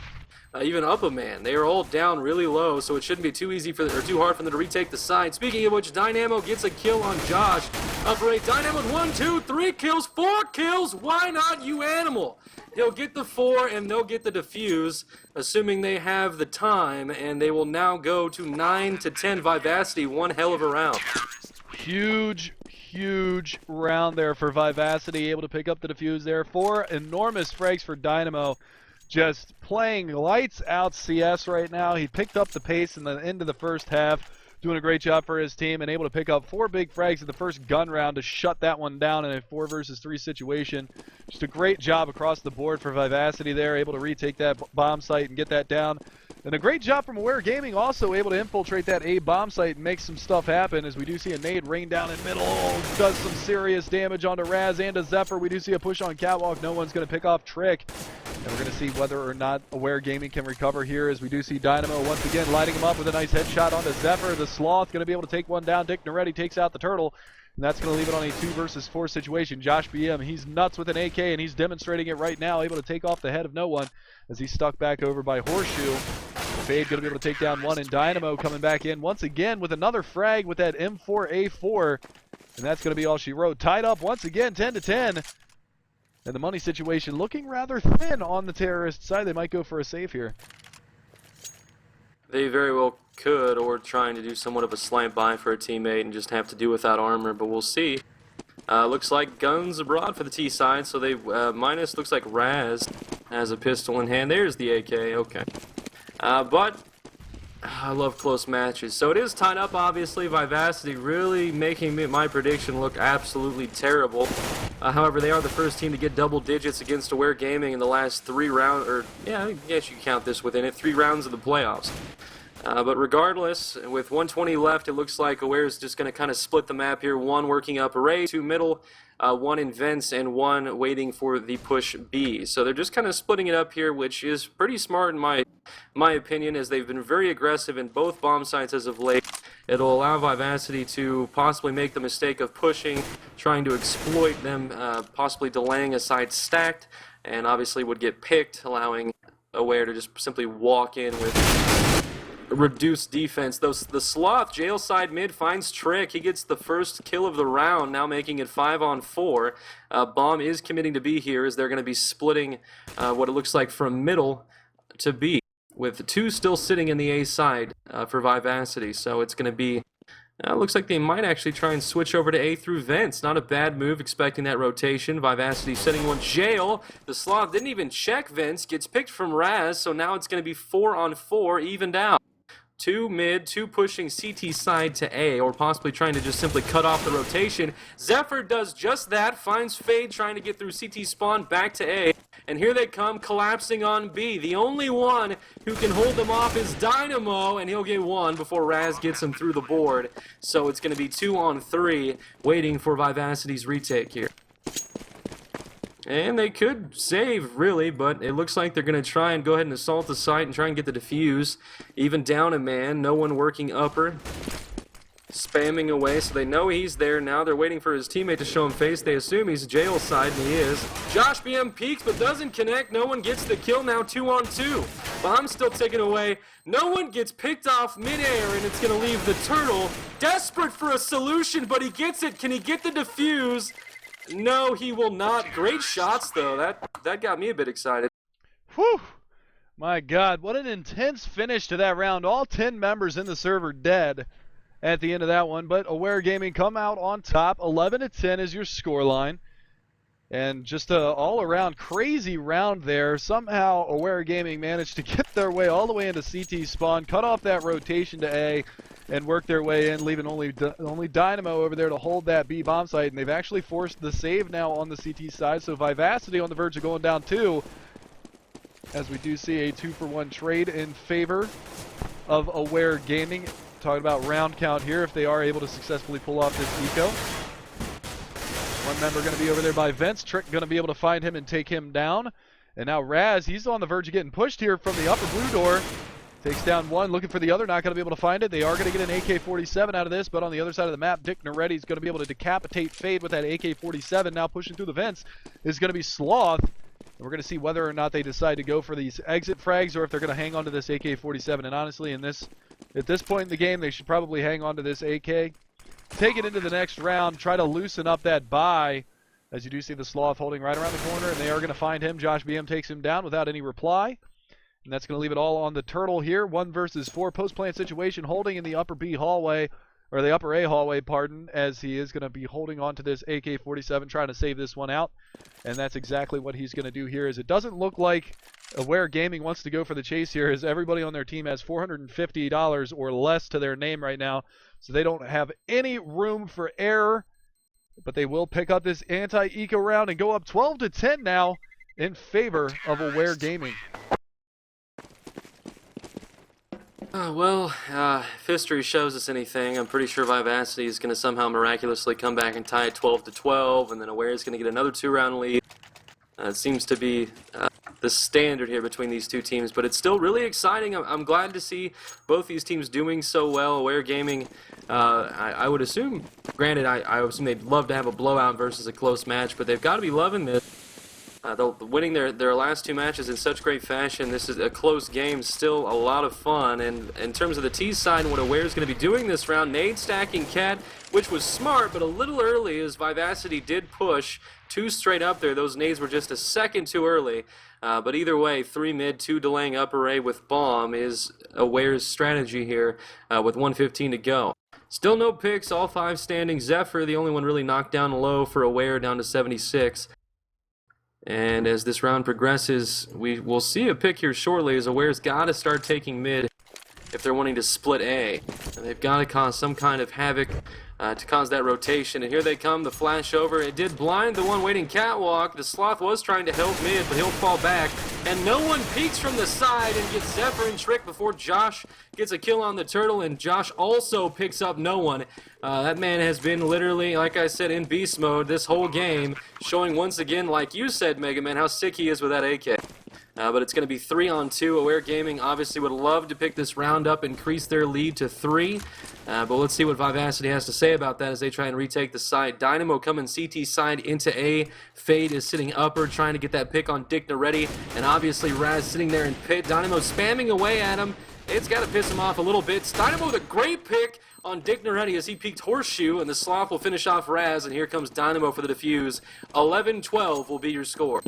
Even up a man. They are all down really low, so it shouldn't be too easy or too hard for them to retake the side. Speaking of which, Dynamo gets a kill on Josh. Upper 8, Dynamo with 1, 2, 3 kills, 4 kills. Why not, you animal? He'll get the 4 and they'll get the defuse, assuming they have the time, and they will now go to 9-10 Vivacity. One hell of a round. Huge round there for Vivacity, able to pick up the defuse there. 4 enormous frags for Dynamo. Just playing lights out CS right now. He picked up the pace in the end of the first half, doing a great job for his team and able to pick up 4 big frags in the first gun round to shut that one down in a 4 versus 3 situation. Just a great job across the board for Vivacity there, able to retake that bomb site and get that down. And a great job from Aware Gaming, also able to infiltrate that A bomb site and make some stuff happen, as we do see a nade rain down in middle. Oh, does some serious damage onto Raz and to Zephyr. We do see a push on Catwalk. No one's going to pick off Trick. And we're going to see whether or not Aware Gaming can recover here, as we do see Dynamo once again lighting him up with a nice headshot onto Zephyr. The Sloth going to be able to take one down. Dick Naretti takes out the Turtle. And that's going to leave it on a 2 versus 4 situation. Josh BM, he's nuts with an AK, and he's demonstrating it right now, able to take off the head of no one as he's stuck back over by Horseshoe. Fade going to be able to take down one, and Dynamo coming back in once again with another frag with that M4A4. And that's going to be all she wrote. Tied up once again, 10-10. And the money situation looking rather thin on the terrorist side. They might go for a save here. They very well could, or trying to do somewhat of a slant buy for a teammate and just have to do without armor, but we'll see. Looks like guns abroad for the T side, so they minus looks like Raz has a pistol in hand. There's the AK, okay. But I love close matches. So it is tied up, obviously. Vivacity really making my prediction look absolutely terrible. However, they are the first team to get double digits against Aware Gaming in the last 3 rounds, or yeah, I guess you can count this within it, 3 rounds of the playoffs. But regardless, with 120 left, it looks like Aware is just going to kind of split the map here. 1 working up array, 2 middle, 1 in vents, and 1 waiting for the push B. So they're just kind of splitting it up here, which is pretty smart in my opinion, as they've been very aggressive in both bomb sites as of late. It'll allow Vivacity to possibly make the mistake of pushing, trying to exploit them, possibly delaying a side stacked, and obviously would get picked, allowing Aware to just simply walk in with reduced defense. The Sloth, jail side mid, finds Trick. He gets the first kill of the round, now making it 5-on-4. Bomb is committing to B here, as they're going to be splitting what it looks like from middle to B, with 2 still sitting in the A side for Vivacity. So it's going to be, looks like they might actually try and switch over to A through vents. Not a bad move, expecting that rotation. Vivacity setting one jail. The Sloth didn't even check vents, gets picked from Raz, so now it's going to be 4-on-4, evened out. Two mid, two pushing CT side to A, or possibly trying to just simply cut off the rotation. Zephyr does just that, finds Fade trying to get through CT spawn back to A, and here they come collapsing on B. The only one who can hold them off is Dynamo, and he'll get one before Raz gets him through the board. So it's going to be 2 on 3, waiting for Vivacity's retake here. And they could save, really, but it looks like they're going to try and go ahead and assault the site and try and get the defuse. Even down a man, no one working upper. Spamming away, so they know he's there now. They're waiting for his teammate to show him face. They assume he's jail side, and he is. Josh BM peeks, but doesn't connect. No one gets the kill now, 2 on 2. Bomb's still taken away. No one gets picked off midair, and it's going to leave the Turtle desperate for a solution, but he gets it. Can he get the defuse? No, he will not. Great shots, though. That got me a bit excited. Whew! My God, what an intense finish to that round. All 10 members in the server dead at the end of that one, but Aware Gaming come out on top. 11-10 is your scoreline. And just a all-around crazy round there. Somehow Aware Gaming managed to get their way all the way into CT spawn, cut off that rotation to A, and work their way in, leaving only Dynamo over there to hold that B bomb site. And they've actually forced the save now on the CT side. So Vivacity on the verge of going down 2, as we do see a 2-for-1 trade in favor of Aware Gaming. Talking about round count here, if they are able to successfully pull off this eco. One member going to be over there by Vents. Trick going to be able to find him and take him down. And now Raz, he's on the verge of getting pushed here from the upper blue door. Takes down one, looking for the other, not going to be able to find it. They are going to get an AK-47 out of this, but on the other side of the map, Dick Naretti is going to be able to decapitate Fade with that AK-47. Now pushing through the vents is going to be Sloth. And we're going to see whether or not they decide to go for these exit frags or if they're going to hang on to this AK-47. And honestly, at this point in the game, they should probably hang on to this AK. Take it into the next round, try to loosen up that buy. As you do see the Sloth holding right around the corner, and they are going to find him. Josh BM takes him down without any reply. And that's going to leave it all on the Turtle here. 1 versus 4 post-plant situation, holding in the upper B hallway, or the upper A hallway, pardon, as he is going to be holding on to this AK-47, trying to save this one out. And that's exactly what he's going to do here. Is it doesn't look like Aware Gaming wants to go for the chase here, as everybody on their team has $450 or less to their name right now. So they don't have any room for error. But they will pick up this anti-eco round and go up 12-10 now in favor of Aware Gaming. If history shows us anything, I'm pretty sure Vivacity is going to somehow miraculously come back and tie it 12-12, and then Aware is going to get another 2-round lead. It seems to be the standard here between these two teams, but it's still really exciting. I'm glad to see both these teams doing so well. Aware Gaming, I would assume, granted, I would assume they'd love to have a blowout versus a close match, but they've got to be loving this. Winning their last 2 matches in such great fashion. This is a close game, still a lot of fun. And in terms of the T side and what Aware is going to be doing this round, nade stacking Cat, which was smart, but a little early as Vivacity did push 2 straight up there. Those nades were just a second too early. But either way, 3 mid, 2 delaying upper A with bomb is Aware's strategy here with 1:15 to go. Still no picks, all 5 standing. Zephyr, the only one really knocked down low for Aware, down to 76. And as this round progresses, we will see a pick here shortly, as Aware's got to start taking mid if they're wanting to split A. And they've got to cause some kind of havoc to cause that rotation. And here they come, the flash over. It did blind the one waiting catwalk. The Sloth was trying to help mid, but he'll fall back. And no one peeks from the side and gets Zephyr and Trick before Josh gets a kill on the Turtle. And Josh also picks up no one. That man has been literally, like I said, in beast mode this whole game, showing once again, like you said, Mega Man, how sick he is with that AK. But it's going to be 3-on-2. Aware Gaming obviously would love to pick this round up, increase their lead to 3. But let's see what Vivacity has to say about that as they try and retake the side. Dynamo coming CT side into A. Fade is sitting upper, trying to get that pick on Dick Naretti. And obviously Raz sitting there in pit. Dynamo spamming away at him. It's got to piss him off a little bit. Dynamo with a great pick on Dick Naretti as he peeked Horseshoe, and the Sloth will finish off Raz, and here comes Dynamo for the defuse. 11-12 will be your score.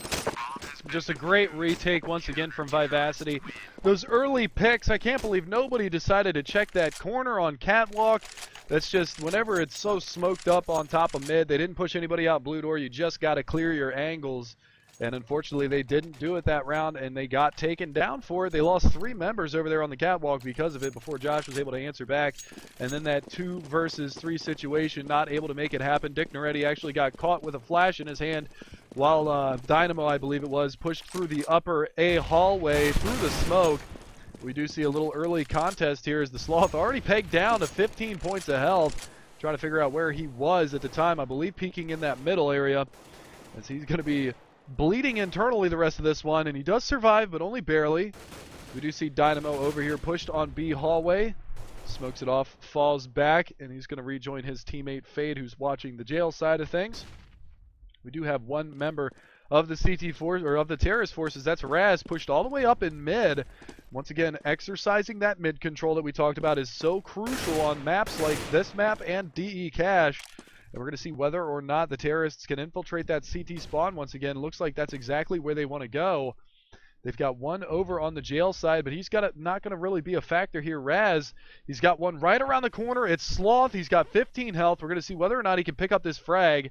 Just a great retake once again from Vivacity. Those early picks, I can't believe nobody decided to check that corner on Catwalk. That's just, whenever it's so smoked up on top of mid, they didn't push anybody out blue door. You just got to clear your angles. And unfortunately, they didn't do it that round, and they got taken down for it. They lost 3 members over there on the catwalk because of it before Josh was able to answer back. And then that 2 versus 3 situation, not able to make it happen. Dick Noretti actually got caught with a flash in his hand while Dynamo, I believe it was, pushed through the upper A hallway through the smoke. We do see a little early contest here as the Sloth already pegged down to 15 points of health. Trying to figure out where he was at the time. I believe peeking in that middle area, as he's going to be bleeding internally the rest of this one, and he does survive, but only barely. We do see Dynamo over here pushed on B hallway. Smokes it off, falls back, and he's going to rejoin his teammate Fade, who's watching the jail side of things. We do have one member of the CT force, or of the terrorist forces, that's Raz, pushed all the way up in mid. Once again, exercising that mid control that we talked about is so crucial on maps like this map and DE Cache. And we're going to see whether or not the terrorists can infiltrate that CT spawn once again. Looks like that's exactly where they want to go. They've got one over on the jail side, but he's not going to really be a factor here. Raz, he's got one right around the corner. It's Sloth. He's got 15 health. We're going to see whether or not he can pick up this frag.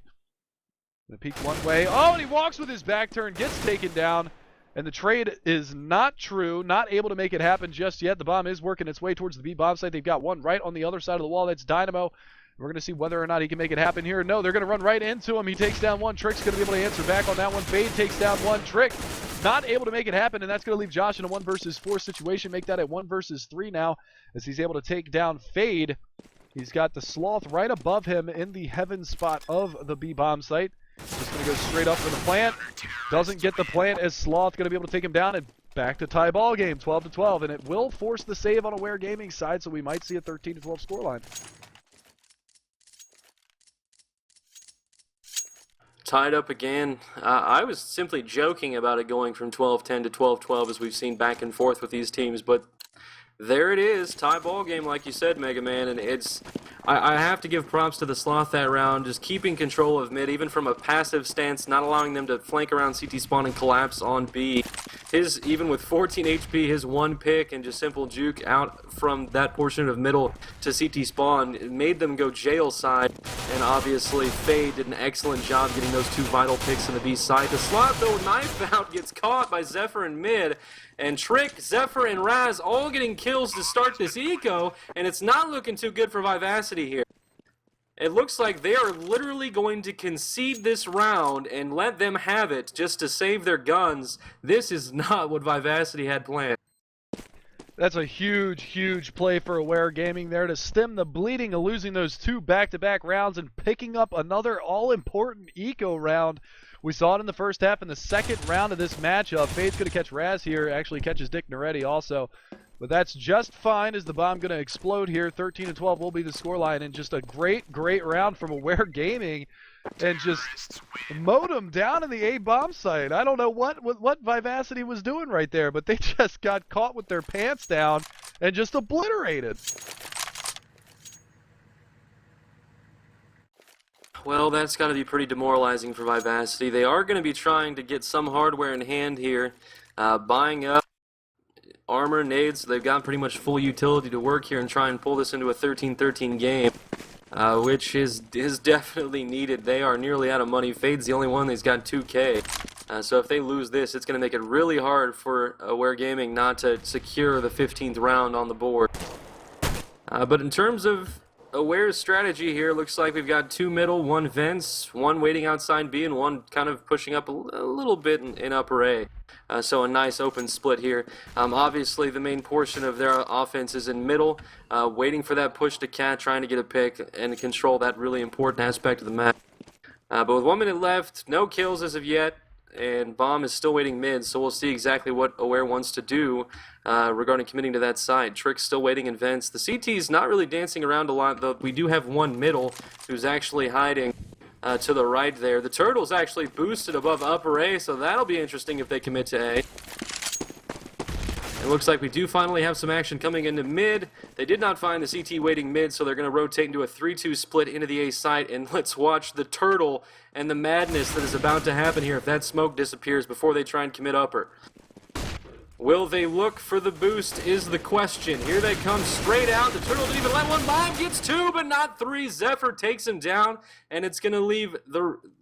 Going to peek one way. Oh, and he walks with his back turn, gets taken down. And the trade is not true, not able to make it happen just yet. The bomb is working its way towards the B bomb site. They've got one right on the other side of the wall. That's Dynamo. We're going to see whether or not he can make it happen here. No, they're going to run right into him. He takes down one. Trick's going to be able to answer back on that one. Fade takes down one. Trick not able to make it happen, and that's going to leave Josh in a 1 versus 4 situation. Make that a 1 versus 3 now as he's able to take down Fade. He's got the Sloth right above him in the heaven spot of the B bomb site. Just going to go straight up for the plant. Doesn't get the plant as Sloth going to be able to take him down, and back to tie ball game, 12-12, and it will force the save on Aware Gaming side, so we might see a 13-12 scoreline. Tied up again. I was simply joking about it going from 12-10 to 12-12 as we've seen back and forth with these teams, but there it is, tie ball game like you said, Mega Man, and I have to give props to the Sloth that round, just keeping control of mid, even from a passive stance, not allowing them to flank around CT spawn and collapse on B. Even with 14 HP, his one pick and just simple juke out from that portion of middle to CT spawn, it made them go jail side, and obviously Fade did an excellent job getting those 2 vital picks in the B side. The Sloth, though, knife out, gets caught by Zephyr in mid, and Trick, Zephyr, and Raz all getting kills to start this eco, and it's not looking too good for Vivacity here. It looks like they are literally going to concede this round and let them have it just to save their guns. This is not what Vivacity had planned. That's a huge, huge play for Aware Gaming there to stem the bleeding of losing those 2 back-to-back rounds and picking up another all-important eco round. We saw it in the first half. In the second round of this matchup, Fade's going to catch Raz here. Actually catches Dick Noretti also. But that's just fine as the bomb going to explode here. 13-12 will be the scoreline. And just a great, great round from Aware Gaming. And just mowed them down in the A bomb site. I don't know what Vivacity was doing right there. But they just got caught with their pants down and just obliterated. Well, that's got to be pretty demoralizing for Vivacity. They are going to be trying to get some hardware in hand here. Buying up armor, nades. They've got pretty much full utility to work here and try and pull this into a 13-13 game, which is definitely needed. They are nearly out of money. Fade's the only one that's got 2K. So if they lose this, it's going to make it really hard for Aware Gaming not to secure the 15th round on the board. But in terms of Aware's strategy here, looks like we've got 2 middle, 1 vents, 1 waiting outside B, and 1 kind of pushing up a little bit in upper A. So a nice open split here. Obviously, the main portion of their offense is in middle, waiting for that push to cat, trying to get a pick and control that really important aspect of the map. But with 1 minute left, no kills as of yet, and Bomb is still waiting mid, so we'll see exactly what Aware wants to do regarding committing to that side. Trick's still waiting in vents. The CT's not really dancing around a lot, though we do have 1 middle who's actually hiding to the right there. The Turtle's actually boosted above upper A, so that'll be interesting if they commit to A. It looks like we do finally have some action coming into mid. They did not find the CT waiting mid, so they're going to rotate into a 3-2 split into the A site, and let's watch the Turtle and the madness that is about to happen here if that smoke disappears before they try and commit upper. Will they look for the boost is the question. Here they come straight out. The Turtle didn't even let one bomb. Gets two, but not three. Zephyr takes him down, and it's going to leave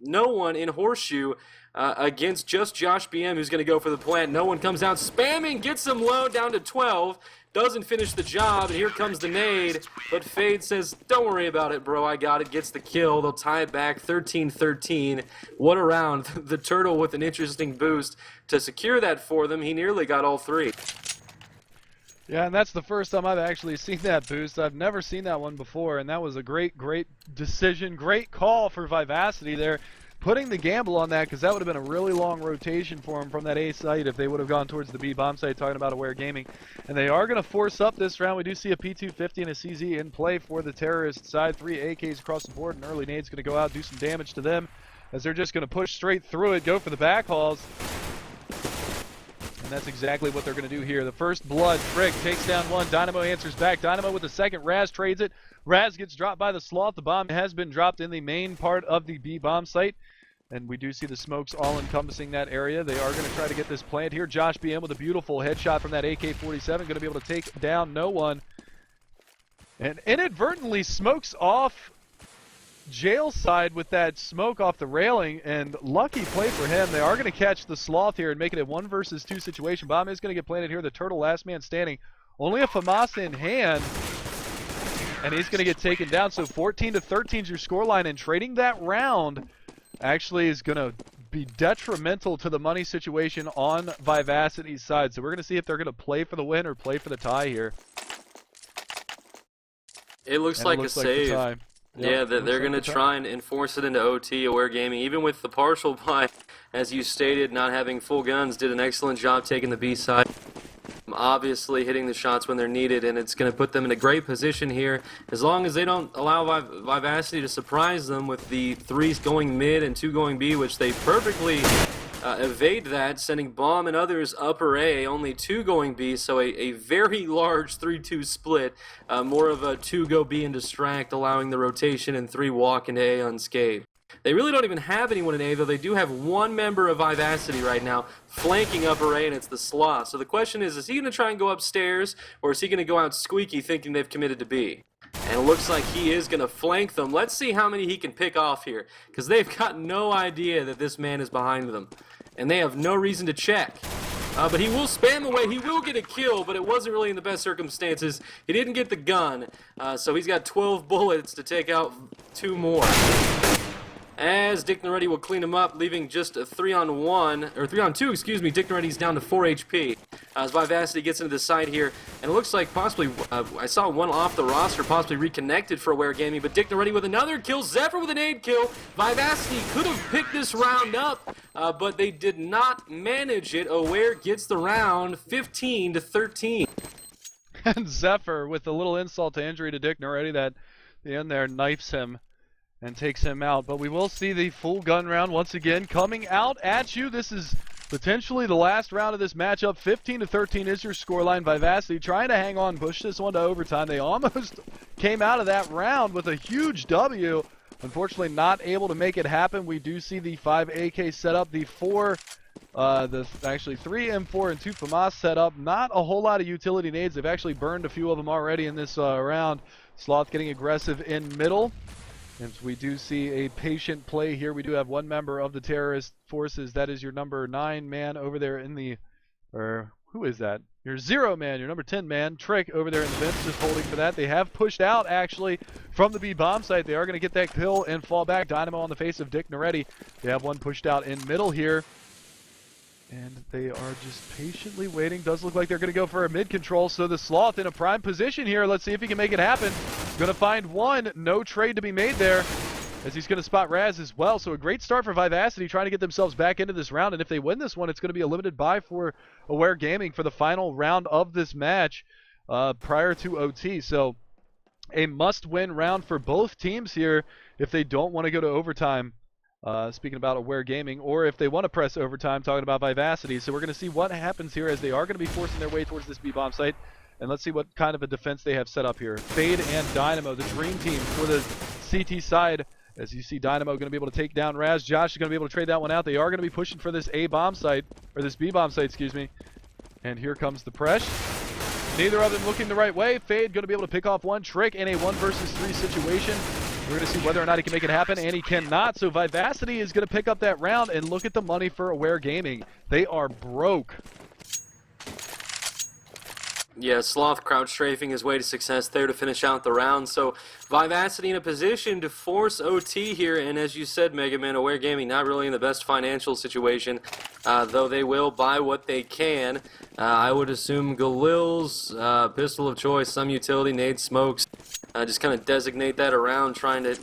no one in Horseshoe against just Josh BM, who's going to go for the plant. No one comes out spamming. Gets them low down to 12. Doesn't finish the job, and here comes the nade. But Fade says, don't worry about it, bro. I got it. Gets the kill. They'll tie it back 13-13. What a round. The Turtle with an interesting boost to secure that for them. He nearly got all three. Yeah, and that's the first time I've actually seen that boost. I've never seen that one before, and that was a great decision. Great call for Vivacity there. Putting the gamble on that, because that would have been a really long rotation for him from that A site if they would have gone towards the B bomb site, talking about Aware Gaming. And they are going to force up this round. We do see a P250 and a CZ in play for the terrorist side. 3 AKs across the board, and early nade's going to go out, do some damage to them, as they're just going to push straight through it, go for the backhauls. And that's exactly what they're going to do here. The first blood, Frick takes down one. Dynamo answers back. Dynamo with the second. Raz trades it. Raz gets dropped by the Sloth. The bomb has been dropped in the main part of the B bomb site. And we do see the smokes all encompassing that area. They are going to try to get this plant here. Josh BM with a beautiful headshot from that AK-47. Going to be able to take down no one. And inadvertently smokes off jail side with that smoke off the railing, and lucky play for him. They are going to catch the Sloth here and make it a 1 versus 2 situation. Bomb is going to get planted here. The Turtle last man standing. Only a FAMAS in hand, and he's going to get taken down. So 14-13 is your scoreline, and trading that round actually is going to be detrimental to the money situation on Vivacity's side. So we're going to see if they're going to play for the win or play for the tie here. It looks like a save. Yep, yeah, they're going to try and enforce it into OT. Aware Gaming, even with the partial buy, as you stated, not having full guns, did an excellent job taking the B side. Obviously hitting the shots when they're needed, and it's going to put them in a great position here as long as they don't allow Vivacity to surprise them with the 3 going mid and 2 going B, which they perfectly evade that, sending Bomb and others upper A, only 2 going B, so a very large 3-2 split, more of a 2 go B and distract, allowing the rotation, and 3 walk into A unscathed. They really don't even have anyone in A, though they do have 1 member of Vivacity right now flanking upper A, and it's the Sloth. So the question is he going to try and go upstairs, or is he going to go out squeaky thinking they've committed to B? And it looks like he is going to flank them. Let's see how many he can pick off here, because they've got no idea that this man is behind them, and they have no reason to check. But he will spam away. He will get a kill, but it wasn't really in the best circumstances. He didn't get the gun, so he's got 12 bullets to take out 2 more. As Dick Naretti will clean him up, leaving just a 3-on-1, or 3-on-2, excuse me. Dick Naretti's down to 4 HP. As Vivacity gets into the side here, and it looks like possibly, I saw one off the roster, possibly reconnected for Aware Gaming, but Dick Naretti with another kill, Zephyr with an aid kill. Vivacity could have picked this round up, but they did not manage it. Aware gets the round 15-13. And Zephyr with a little insult to injury to Dick Naretti that the end there knifes him and takes him out. But we will see the full gun round once again coming out at you. This is potentially the last round of this matchup. 15-13 is your scoreline. Vivacity trying to hang on, push this one to overtime. They almost came out of that round with a huge W. Unfortunately not able to make it happen. We do see the 5 AK set up, the 3 M4 and 2 FAMAS set up. Not a whole lot of utility nades. They've actually burned a few of them already in this round. Sloth getting aggressive in middle. And we do see a patient play here. We do have 1 member of the terrorist forces. That is your number 9 man over there in the, or who is that? Your 0 man, your number 10 man, Trick over there in the vents, just holding for that. They have pushed out actually from the B bomb site. They are going to get that kill and fall back. Dynamo on the face of Dick Naretti. They have 1 pushed out in middle here. And they are just patiently waiting. Does look like they're going to go for a mid control. So the Sloth in a prime position here. Let's see if he can make it happen. Going to find 1. No trade to be made there, as he's going to spot Raz as well. So a great start for Vivacity, trying to get themselves back into this round. And if they win this one, it's going to be a limited buy for Aware Gaming for the final round of this match prior to OT. So a must-win round for both teams here if they don't want to go to overtime. Speaking about Aware Gaming, or if they want to press overtime, talking about Vivacity. So we're going to see what happens here, as they are going to be forcing their way towards this B-bomb site. And let's see what kind of a defense they have set up here. Fade and Dynamo, the dream team for the CT side. As you see, Dynamo going to be able to take down Raz. Josh is going to be able to trade that one out. They are going to be pushing for this A-bomb site, or this B-bomb site, excuse me. And here comes the press. Neither of them looking the right way. Fade going to be able to pick off one. Trick in a 1 versus 3 situation. We're going to see whether or not he can make it happen, and he cannot. So Vivacity is going to pick up that round, and look at the money for Aware Gaming. They are broke. Yeah, Sloth crouch strafing his way to success there to finish out the round. So Vivacity in a position to force OT here, and as you said, Mega Man, Aware Gaming not really in the best financial situation, though they will buy what they can. I would assume Galil's pistol of choice, some utility, nade smokes. Just kind of designate that around, trying to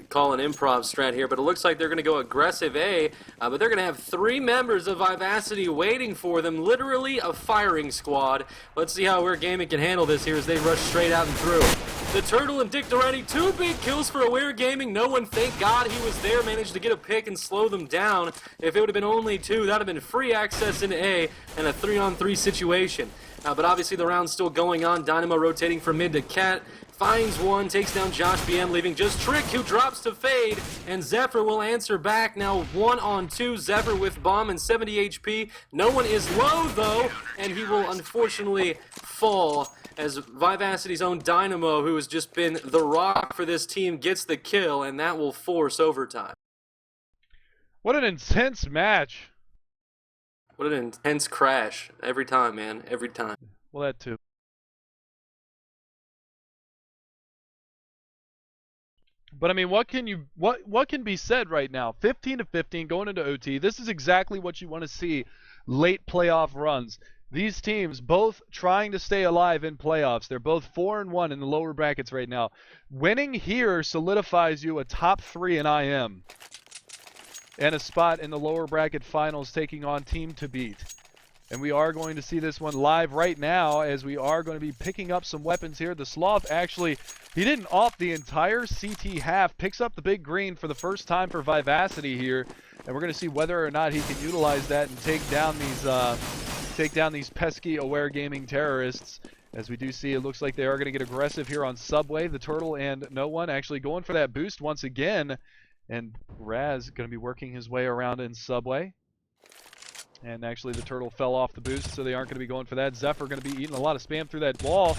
call an improv strat here, but it looks like they're going to go aggressive A, but they're going to have 3 members of Vivacity waiting for them, literally a firing squad. Let's see how Aware Gaming can handle this here as they rush straight out and through. The Turtle and Dick Doretti, 2 big kills for Aware Gaming. No one, thank God he was there, managed to get a pick and slow them down. If it would have been only 2, that would have been free access into A and a 3-on-3 situation. But obviously the round's still going on. Dynamo rotating from mid to Cat. Finds one, takes down Josh BM, leaving just Trick, who drops to Fade, and Zephyr will answer back. Now 1-on-2, Zephyr with bomb and 70 HP. No one is low, though, and he will unfortunately fall as Vivacity's own Dynamo, who has just been the rock for this team, gets the kill, and that will force overtime. What an intense match. What an intense crash. Every time, man. Every time. Well, that too. But I mean, what can be said right now? 15-15 going into OT. This is exactly what you want to see late playoff runs. These teams both trying to stay alive in playoffs. They're both 4-1 in the lower brackets right now. Winning here solidifies you a top 3 in IM and a spot in the lower bracket finals, taking on Team to Beat. And we are going to see this one live right now, as we are going to be picking up some weapons here. The Sloth actually, he didn't off the entire CT half, picks up the big green for the first time for Vivacity here, and we're going to see whether or not he can utilize that and take down these pesky Aware Gaming terrorists. As we do see, it looks like they are going to get aggressive here on Subway. The Turtle and No One actually going for that boost once again, and Raz going to be working his way around in Subway. And actually the Turtle fell off the boost, so they aren't going to be going for that. Zephyr going to be eating a lot of spam through that wall,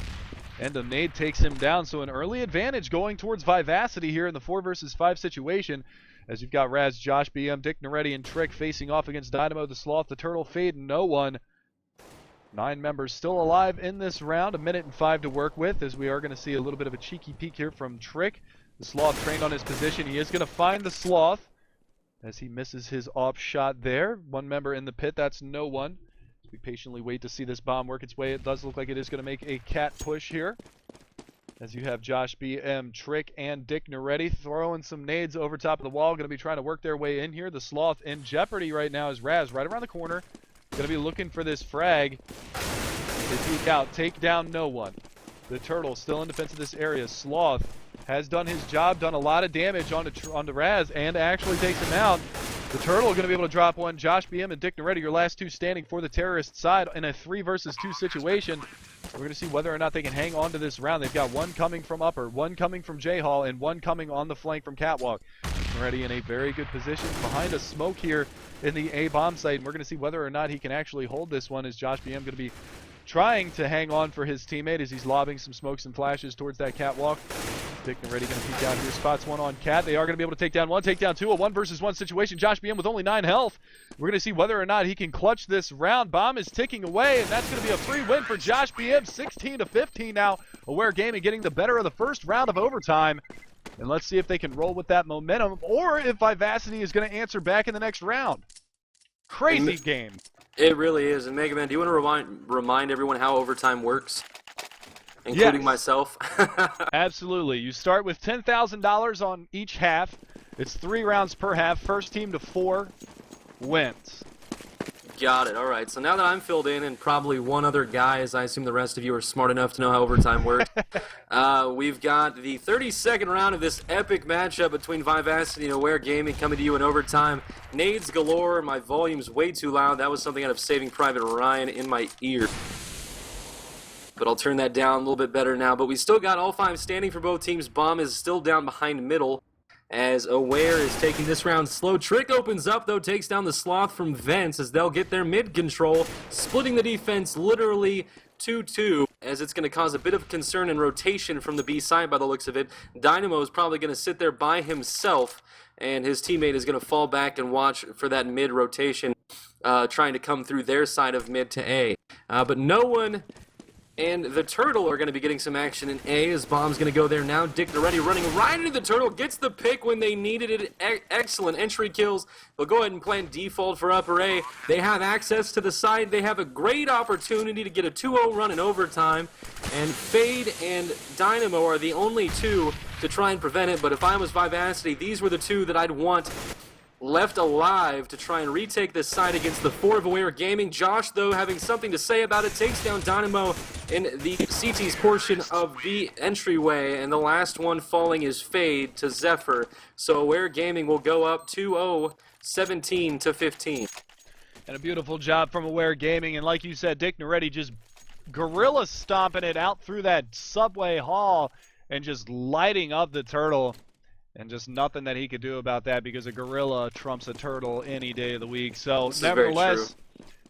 and a nade takes him down. So an early advantage going towards Vivacity here in the 4 versus 5 situation, as you've got Raz, Josh BM, Dick Noretti, and Trick facing off against Dynamo, the Sloth, the Turtle, Fade, and No One. 9 members still alive in this round, 1 minute and 5 to work with, as we are going to see a little bit of a cheeky peek here from Trick. The Sloth trained on his position. He is going to find the Sloth as he misses his off shot there. 1 member in the pit, that's No One. As we patiently wait to see this bomb work its way. It does look like it is going to make a cat push here, as you have Josh BM, Trick, and Dick Noretti throwing some nades over top of the wall. Going to be trying to work their way in here. The Sloth in jeopardy right now is Raz right around the corner. Going to be looking for this frag. They peek out, take down No One. The Turtle still in defense of this area. Sloth has done his job, done a lot of damage onto Raz, and actually takes him out. The Turtle going to be able to drop one. Josh BM and Dick Noretti, your last 2 standing for the terrorist side in a 3 versus 2 situation. We're going to see whether or not they can hang on to this round. They've got 1 coming from upper, 1 coming from J-Hall, and 1 coming on the flank from Catwalk. Noretti in a very good position behind a smoke here in the A bomb site, and we're going to see whether or not he can actually hold this one, as Josh BM going to be trying to hang on for his teammate as he's lobbing some smokes and flashes towards that Catwalk. Dick Noretti going to peek out here, spots 1 on Cat. They are going to be able to take down 1, take down 2, a 1 versus 1 situation. Josh BM with only 9 health. We're going to see whether or not he can clutch this round. Bomb is ticking away, and that's going to be a free win for Josh BM. 16-15 now. Aware Gaming getting the better of the first round of overtime. And let's see if they can roll with that momentum, or if Vivacity is going to answer back in the next round. Crazy game. It really is. And Mega Man, do you want to remind everyone how overtime works? Including myself? Absolutely. You start with $10,000 on each half. It's 3 rounds per half. First team to 4 wins. Got it. All right. So now that I'm filled in, and probably one other guy, as I assume the rest of you are smart enough to know how overtime works, we've got the 32nd round of this epic matchup between Vivacity and Aware Gaming coming to you in overtime. Nades galore. My volume's way too loud. That was something out of Saving Private Ryan in my ear. But I'll turn that down a little bit better now. But we still got all 5 standing for both teams. Bomb is still down behind middle. as Aware is taking this round slow. Trick opens up, though, takes down the Sloth from Vents as they'll get their mid control, splitting the defense literally 2-2, as it's going to cause a bit of concern and rotation from the B side by the looks of it. Dynamo is probably going to sit there by himself, and his teammate is going to fall back and watch for that mid rotation, trying to come through their side of mid to A. But no one and the Turtle are going to be getting some action in A, as Bomb's going to go there now. Dick already running right into the Turtle, gets the pick when they needed it. Excellent entry kills. They'll go ahead and plan default for upper A. They have access to the side. They have a great opportunity to get a 2-0 run in overtime, and Fade and Dynamo are the only two to try and prevent it. But if I was Vivacity, these were the two that I'd want left alive to try and retake this side against the 4 of Aware Gaming. Josh, though, having something to say about it, takes down Dynamo in the CT's portion of the entryway, and the last one falling is Fade to Zephyr. So Aware Gaming will go up 2-0, 17-15. And a beautiful job from Aware Gaming, and like you said, Dick Naretti just gorilla stomping it out through that subway hall and just lighting up the Turtle. And just nothing that he could do about that, because a gorilla trumps a turtle any day of the week. So, nevertheless,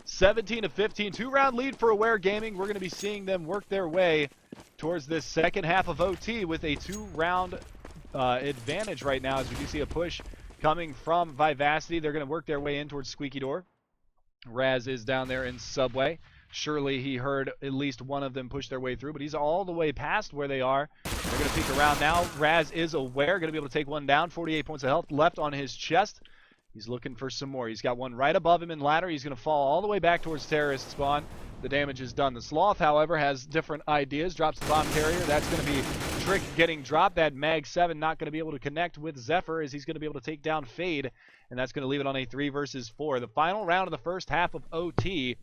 17-15, 2-round lead for Aware Gaming. We're going to be seeing them work their way towards this second half of OT with a 2-round advantage right now, as we do see a push coming from Vivacity. They're going to work their way in towards Squeaky Door. Raz is down there in Subway. Surely he heard at least one of them push their way through, but he's all the way past where they are. They're going to peek around now. Raz is Aware, going to be able to take one down. 48 points of health left on his chest. He's looking for some more. He's got one right above him in ladder. He's going to fall all the way back towards terrorist spawn. The damage is done. The Sloth, however, has different ideas. Drops the bomb carrier. That's going to be Trick getting dropped. That Mag 7 not going to be able to connect with Zephyr, as he's going to be able to take down Fade, and that's going to leave it on a 3 versus 4. The final round of the first half of OT.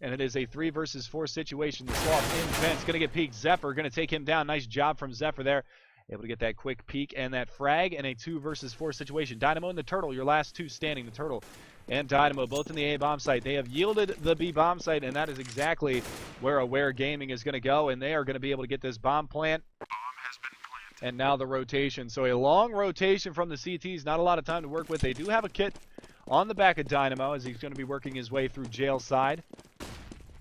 And it is a 3 versus 4 situation. The Sloth in fence, going to get peeked. Zephyr going to take him down. Nice job from Zephyr there. Able to get that quick peek and that frag in a 2 versus 4 situation. Dynamo and the Turtle, your last two standing. The Turtle and Dynamo, both in the A bomb site. They have yielded the B bomb site, and that is exactly where Aware Gaming is going to go. And they are going to be able to get this bomb plant. And now the rotation. So a long rotation from the CTs. Not a lot of time to work with. They do have a kit on the back of Dynamo, as he's going to be working his way through jail side.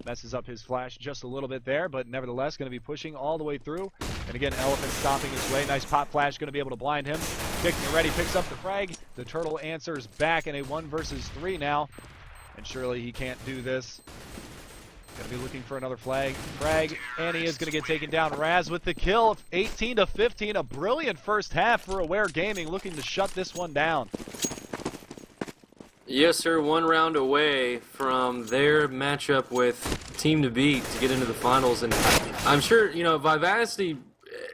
Messes up his flash just a little bit there, but nevertheless going to be pushing all the way through. And again, Elephant stomping his way. Nice pop flash, going to be able to blind him. Dick Naretti picks up the frag. The Turtle answers back in a 1 versus 3 now. And surely he can't do this. Going to be looking for another frag, and he is going to get taken down. Raz with the kill, 18-15. A brilliant first half for Aware Gaming, looking to shut this one down. Yes, sir. 1 round away from their matchup with Team to beat to get into the finals. And I'm sure, you know, Vivacity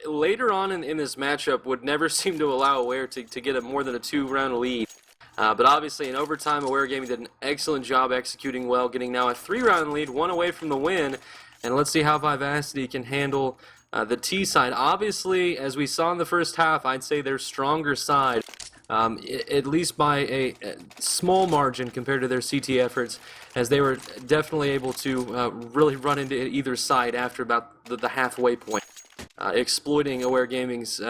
later on in this matchup would never seem to allow Aware to get more than a 2-round lead. But obviously in overtime, Aware Gaming did an excellent job executing well, getting now a 3-round lead, 1 away from the win. And let's see how Vivacity can handle the T side. Obviously, as we saw in the first half, I'd say their stronger side. At least by a small margin compared to their CT efforts, as they were definitely able to really run into either side after about the halfway point, exploiting Aware Gaming's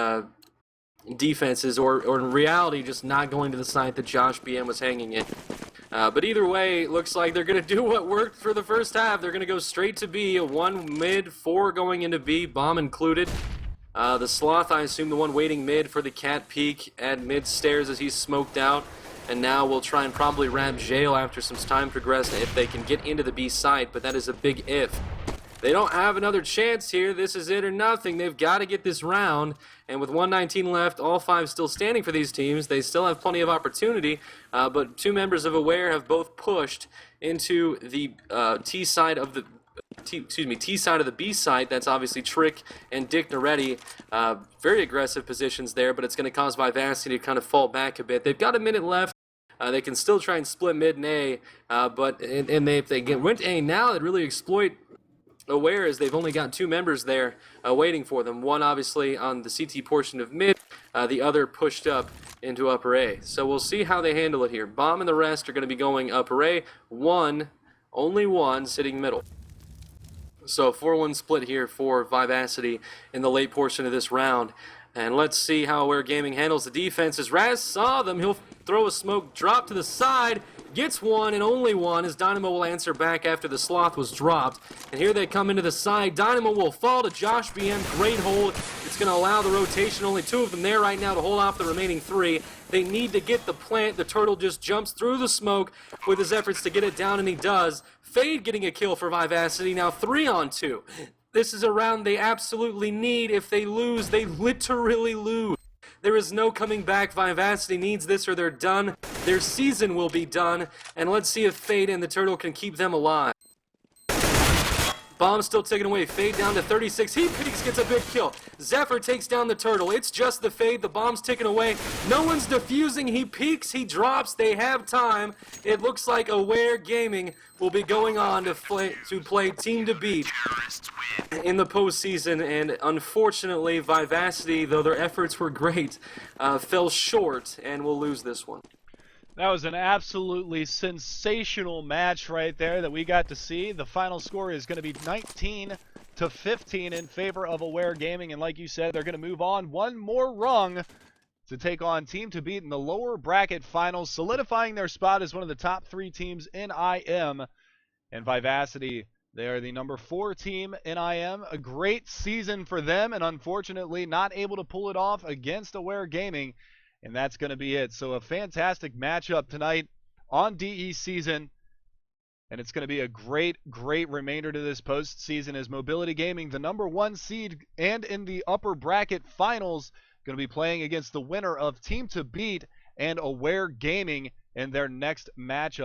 defenses, or in reality just not going to the side that Josh BM was hanging in. But either way, it looks like they're going to do what worked for the first half. They're going to go straight to B, a 1 mid, 4 going into B, bomb included. The Sloth, I assume the one waiting mid for the cat peek at mid stairs as he's smoked out. And now we'll try and probably ram jail after some time progressed if they can get into the B side, but that is a big if. They don't have another chance here. This is it or nothing. They've got to get this round. And with 119 left, all 5 still standing for these teams. They still have plenty of opportunity, but 2 members of Aware have both pushed into the T side of the T side of the B side. That's obviously Trick and Dick Naretti. Very aggressive positions there, but it's going to cause Vivacity to kind of fall back a bit. They've got a minute left. They can still try and split mid and A, but if they went A now, they'd really exploit Aware, as they've only got 2 members there waiting for them. One obviously on the CT portion of mid, the other pushed up into upper A. So we'll see how they handle it here. Bomb and the rest are going to be going upper A. Only one sitting middle. So 4-1 split here for Vivacity in the late portion of this round. And let's see how Aware Gaming handles the defense. As Raz saw them, he'll throw a smoke drop to the side, gets one and only one, as Dynamo will answer back after the Sloth was dropped. And here they come into the side. Dynamo will fall to Josh BM. Great hold. It's going to allow the rotation. Only 2 of them there right now to hold off the remaining 3. They need to get the plant. The Turtle just jumps through the smoke with his efforts to get it down, and he does. Fade getting a kill for Vivacity. Now 3 on 2. This is a round they absolutely need. If they lose, they literally lose. There is no coming back. Vivacity needs this or they're done. Their season will be done. And let's see if Fade and the Turtle can keep them alive. Bomb still taken away. Fade down to 36. He peeks, gets a big kill. Zephyr takes down the Turtle. It's just the Fade. The bomb's taken away. No one's defusing. He peeks. He drops. They have time. It looks like Aware Gaming will be going on to play Team to Beat in the postseason. And unfortunately, Vivacity, though their efforts were great, fell short and will lose this one. That was an absolutely sensational match right there that we got to see. The final score is going to be 19-15 in favor of Aware Gaming. And like you said, they're going to move on one more rung to take on Team to Beat in the lower bracket finals, solidifying their spot as one of the top 3 teams in IM. And Vivacity, they are the number 4 team in IM. A great season for them, and unfortunately not able to pull it off against Aware Gaming. And that's going to be it. So a fantastic matchup tonight on DE season. And it's going to be a great, great remainder to this postseason as Mobility Gaming, the number 1 seed and in the upper bracket finals, going to be playing against the winner of Team to Beat and Aware Gaming in their next matchup.